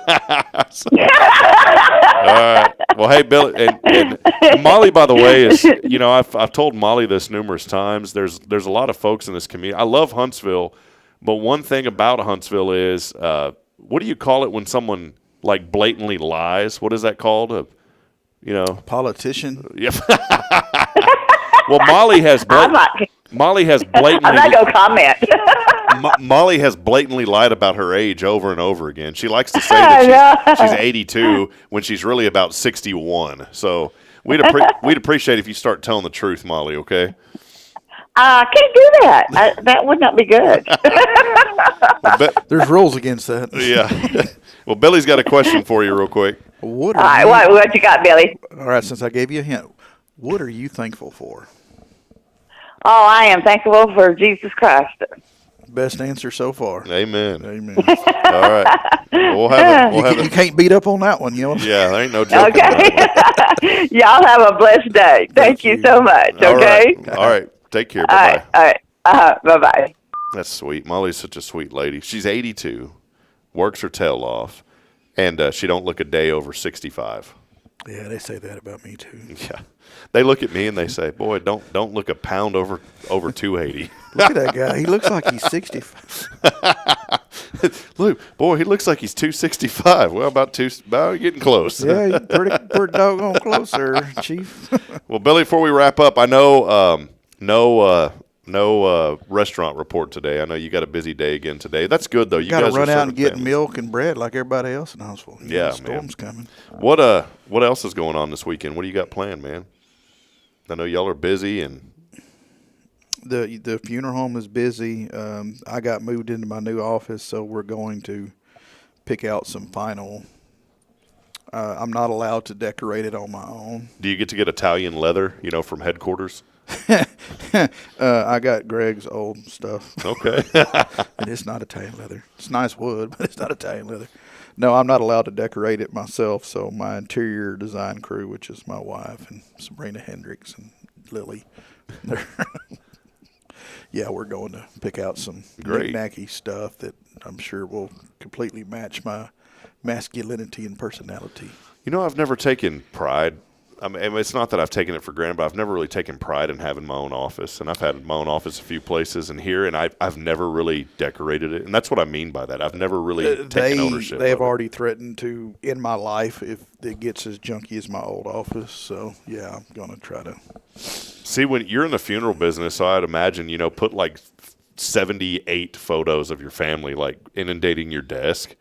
right. Well, hey, Bill and Molly, by the way, is I've told Molly this numerous times. There's a lot of folks in this community. I love Huntsville, but one thing about Huntsville is what do you call it when someone like blatantly lies? What is that called? Politician. Yeah. Well, Molly has blatantly. I'm not going to comment. Molly has blatantly lied about her age over and over again. She likes to say that she's 82 when she's really about 61. So we'd appreciate if you start telling the truth, Molly. Okay. I can't do that. That would not be good. There's rules against that. Yeah. Well, Billy's got a question for you real quick. What you got, Billy? All right, since I gave you a hint, what are you thankful for? Oh, I am thankful for Jesus Christ. Best answer so far. Amen. Amen. All right. We'll have it. You can't beat up on that one, Yeah, there ain't no joke. Okay. Y'all have a blessed day. Thank you so much. Okay. All right. Take care. Bye-bye. All right. Bye-bye. That's sweet. Molly's such a sweet lady. She's 82, works her tail off, and she don't look a day over 65. Yeah, they say that about me too. Yeah, they look at me and they say, "Boy, don't look a pound over 280." Look at that guy. He looks like he's 65. Look, boy, he looks like he's 265. Well, about getting close. Yeah, you're pretty doggone close there, Chief. Well, Billy, before we wrap up, I know no restaurant report today. I know you got a busy day again today. That's good though. You got to guys run are out and get families. milk and bread like everybody else in Huntsville. Yeah, storm's coming. What else is going on this weekend? What do you got planned, man? I know y'all are busy and the funeral home is busy. I got moved into my new office, so we're going to pick out some final. I'm not allowed to decorate it on my own. Do you get to get Italian leather, from headquarters? I got Greg's old stuff. Okay. And it's not Italian leather. It's nice wood, but it's not Italian leather. No, I'm not allowed to decorate it myself, so my interior design crew, which is my wife and Sabrina Hendricks and Lily, yeah, we're going to pick out some knick-knacky stuff that I'm sure will completely match my masculinity and personality. I've never taken pride. I mean, it's not that I've taken it for granted, but I've never really taken pride in having my own office. And I've had my own office a few places and here, and I've never really decorated it. And that's what I mean by that. I've never really taken ownership. They have already threatened to end my life if it gets as junky as my old office. So, yeah, I'm going to try to. See, when you're in the funeral business, so I'd imagine, put like 78 photos of your family, like inundating your desk.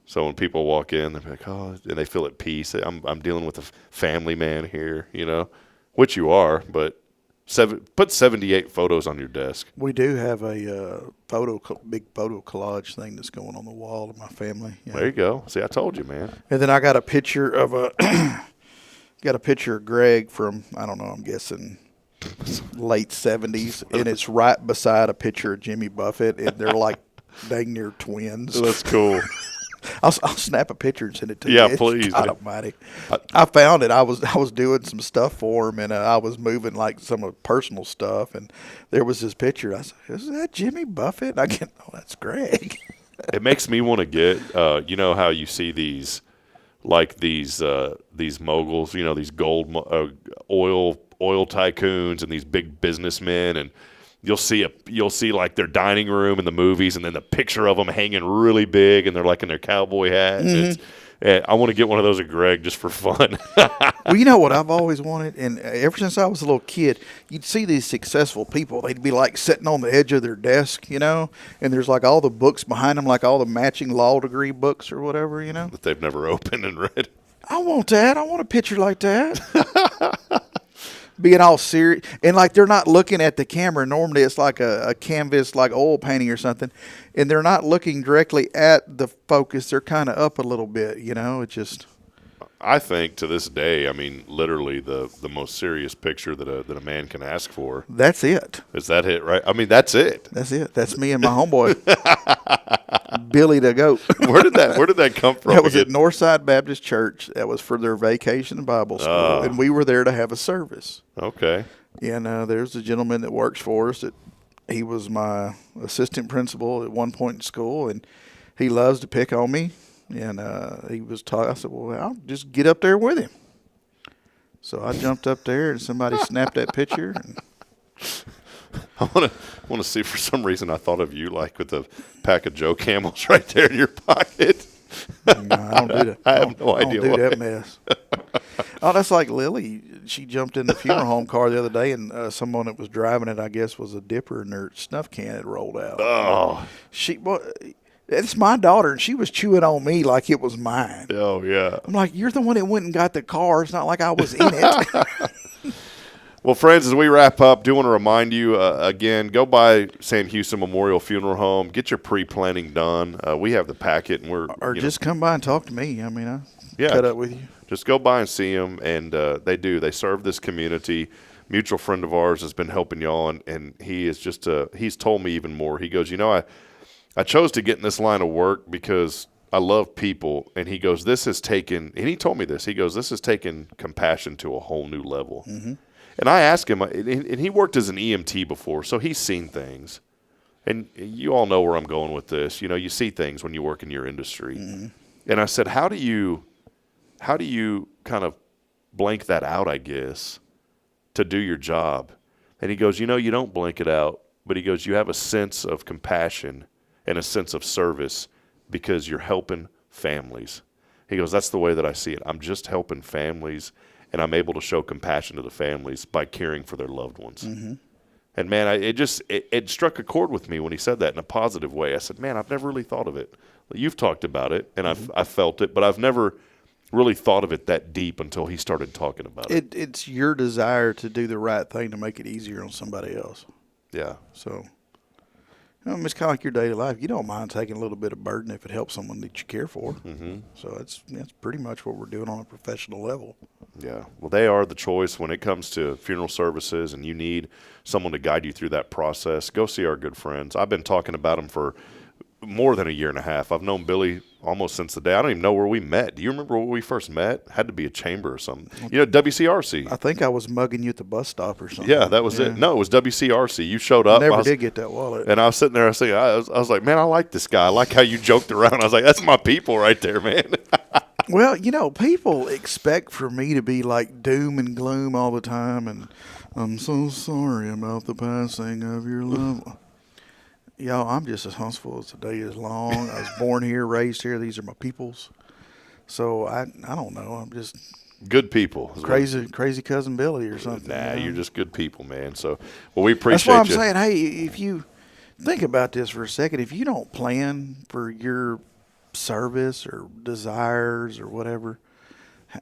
So when people walk in, they're like, "Oh," and they feel at peace. I'm dealing with a family man here, which you are. But put 78 photos on your desk. We do have a big photo collage thing that's going on the wall of my family. Yeah. There you go. See, I told you, man. And then I got a picture of Greg from, I don't know, I'm guessing late 70s, and it's right beside a picture of Jimmy Buffett, and they're like dang near twins. That's cool. I'll snap a picture and send it to you. Yeah, please. God almighty. I found it. I was doing some stuff for him, and I was moving like some of personal stuff, and there was this picture. I said, "Is that Jimmy Buffett?" And I get, "Oh, that's Greg." It makes me want to get, how you see these moguls, these gold oil tycoons and these big businessmen, and you'll see like their dining room in the movies, and then the picture of them hanging really big, and they're like in their cowboy hat. Mm-hmm. I want to get one of those of Greg just for fun. Well, you know what I've always wanted, and ever since I was a little kid, you'd see these successful people. They'd be like sitting on the edge of their desk, and there's like all the books behind them, like all the matching law degree books or whatever, that they've never opened and read. I want that. I want a picture like that. being all serious. And, like, they're not looking at the camera. Normally it's like a canvas, like oil painting or something. And they're not looking directly at the focus. They're kind of up a little bit, you know. It just... I think to this day, I mean, literally the most serious picture that a man can ask for. That's it. Is that it, right? I mean, that's it. That's it. That's me and my homeboy, Billy the Goat. Where did that come from? That was at Northside Baptist Church. That was for their vacation Bible school, and we were there to have a service. Okay. And there's a gentleman that works for us. He was my assistant principal at one point in school, and he loves to pick on me. And he was talking. I said, well, I'll just get up there with him. So I jumped up there, and somebody snapped that picture. And I want to see. For some reason, I thought of you like with a pack of Joe Camels right there in your pocket. No, I don't do that. I have no idea. I don't do that mess. Oh, that's like Lily. She jumped in the funeral home car the other day, and someone that was driving it, I guess, was a dipper, and their snuff can had rolled out. Oh, it's my daughter, and she was chewing on me like it was mine. Oh, yeah. I'm like, you're the one that went and got the car. It's not like I was in it. Well, friends, as we wrap up, do want to remind you, again, go by Sam Houston Memorial Funeral Home. Get your pre-planning done. We have the packet, and Or just come by and talk to me. I mean, cut up with you. Just go by and see them, and they serve this community. Mutual friend of ours has been helping y'all, and he is just he's told me even more. He goes, I chose to get in this line of work because I love people. And he goes, this has taken, and he told me this, he goes, this has taken compassion to a whole new level. Mm-hmm. And I asked him, and he worked as an EMT before, so he's seen things. And you all know where I'm going with this. You know, you see things when you work in your industry. Mm-hmm. And I said, how do you kind of blank that out, I guess, to do your job? And he goes, you don't blank it out, but he goes, you have a sense of compassion and a sense of service because you're helping families. He goes, that's the way that I see it. I'm just helping families, and I'm able to show compassion to the families by caring for their loved ones. Mm-hmm. And, man, it struck a chord with me when he said that in a positive way. I said, man, I've never really thought of it. You've talked about it, and I've felt it, but I've never really thought of it that deep until he started talking about it. It's your desire to do the right thing to make it easier on somebody else. Yeah. So, it's kind of like your daily life. You don't mind taking a little bit of burden if it helps someone that you care for. Mm-hmm. So that's pretty much what we're doing on a professional level. Yeah. Well, they are the choice when it comes to funeral services, and you need someone to guide you through that process. Go see our good friends. I've been talking about them for more than a year and a half. I've known Billy almost since the day. I don't even know where we met. Do you remember where we first met? Had to be a chamber or something. WCRC. I think I was mugging you at the bus stop or something. Yeah, that was it. No, it was WCRC. You showed up. Never did get that wallet. And I was sitting there. I was like, man, I like this guy. I like how you joked around. I was like, that's my people right there, man. Well, people expect for me to be like doom and gloom all the time, and I'm so sorry about the passing of your loved one. Y'all, I'm just as Huntsville as the day is long. I was born here, raised here. These are my peoples. So I don't know. I'm just good people. Crazy cousin Billy or something. Nah, you're just good people, man. So, well, we appreciate That's why you. I'm saying, hey, if you think about this for a second, if you don't plan for your service or desires or whatever,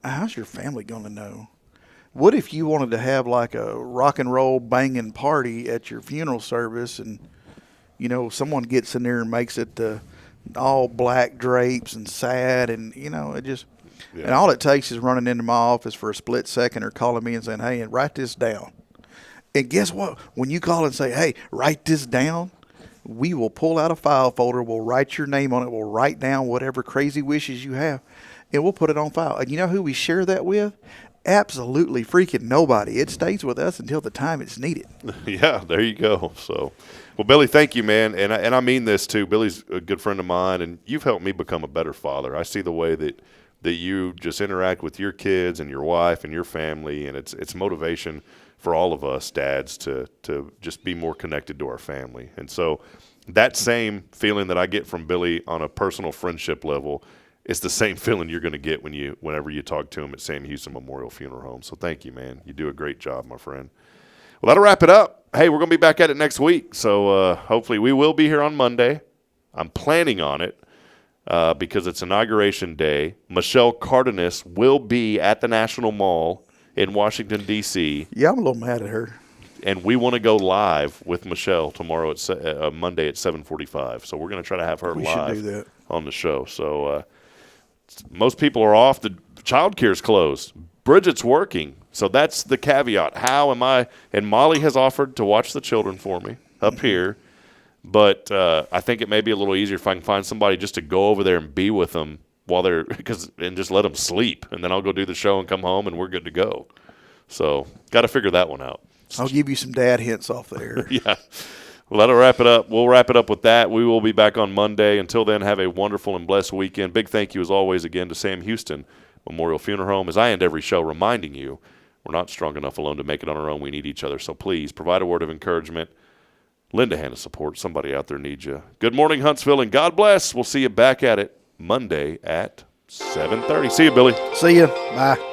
how's your family going to know? What if you wanted to have like a rock and roll banging party at your funeral service, and someone gets in there and makes it all black drapes and sad, and it just and all it takes is running into my office for a split second or calling me and saying, hey, and write this down. And guess what? When you call and say, hey, write this down, we will pull out a file folder, we'll write your name on it, we'll write down whatever crazy wishes you have, and we'll put it on file. And you know who we share that with? Absolutely freaking nobody. It stays with us until the time it's needed. Yeah, there you go. So, well, Billy, thank you, man. And I mean this too. Billy's a good friend of mine, and you've helped me become a better father. I see the way that you just interact with your kids and your wife and your family, and it's motivation for all of us dads to just be more connected to our family. And so that same feeling that I get from Billy on a personal friendship level, it's the same feeling you're going to get whenever you talk to him at Sam Houston Memorial Funeral Home. So thank you, man. You do a great job, my friend. Well, that'll wrap it up. Hey, we're going to be back at it next week. So hopefully we will be here on Monday. I'm planning on it because it's Inauguration Day. Michelle Cardenas will be at the National Mall in Washington, D.C. Yeah, I'm a little mad at her. And we want to go live with Michelle tomorrow at Monday at 7:45. So we're going to try to have her We live should do that. on the show. So most people are off. The child care is closed. Bridget's working. So that's the caveat. How am I? And Molly has offered to watch the children for me up here. But I think it may be a little easier if I can find somebody just to go over there and be with them while they're and just let them sleep. And then I'll go do the show and come home and we're good to go. So got to figure that one out. I'll give you some dad hints off the air. Yeah. Well, that'll wrap it up. We'll wrap it up with that. We will be back on Monday. Until then, have a wonderful and blessed weekend. Big thank you, as always, again to Sam Houston Memorial Funeral Home. As I end every show, reminding you we're not strong enough alone to make it on our own. We need each other. So please provide a word of encouragement. Lend a hand of support. Somebody out there needs you. Good morning, Huntsville, and God bless. We'll see you back at it Monday at 7:30. See you, Billy. See you. Bye.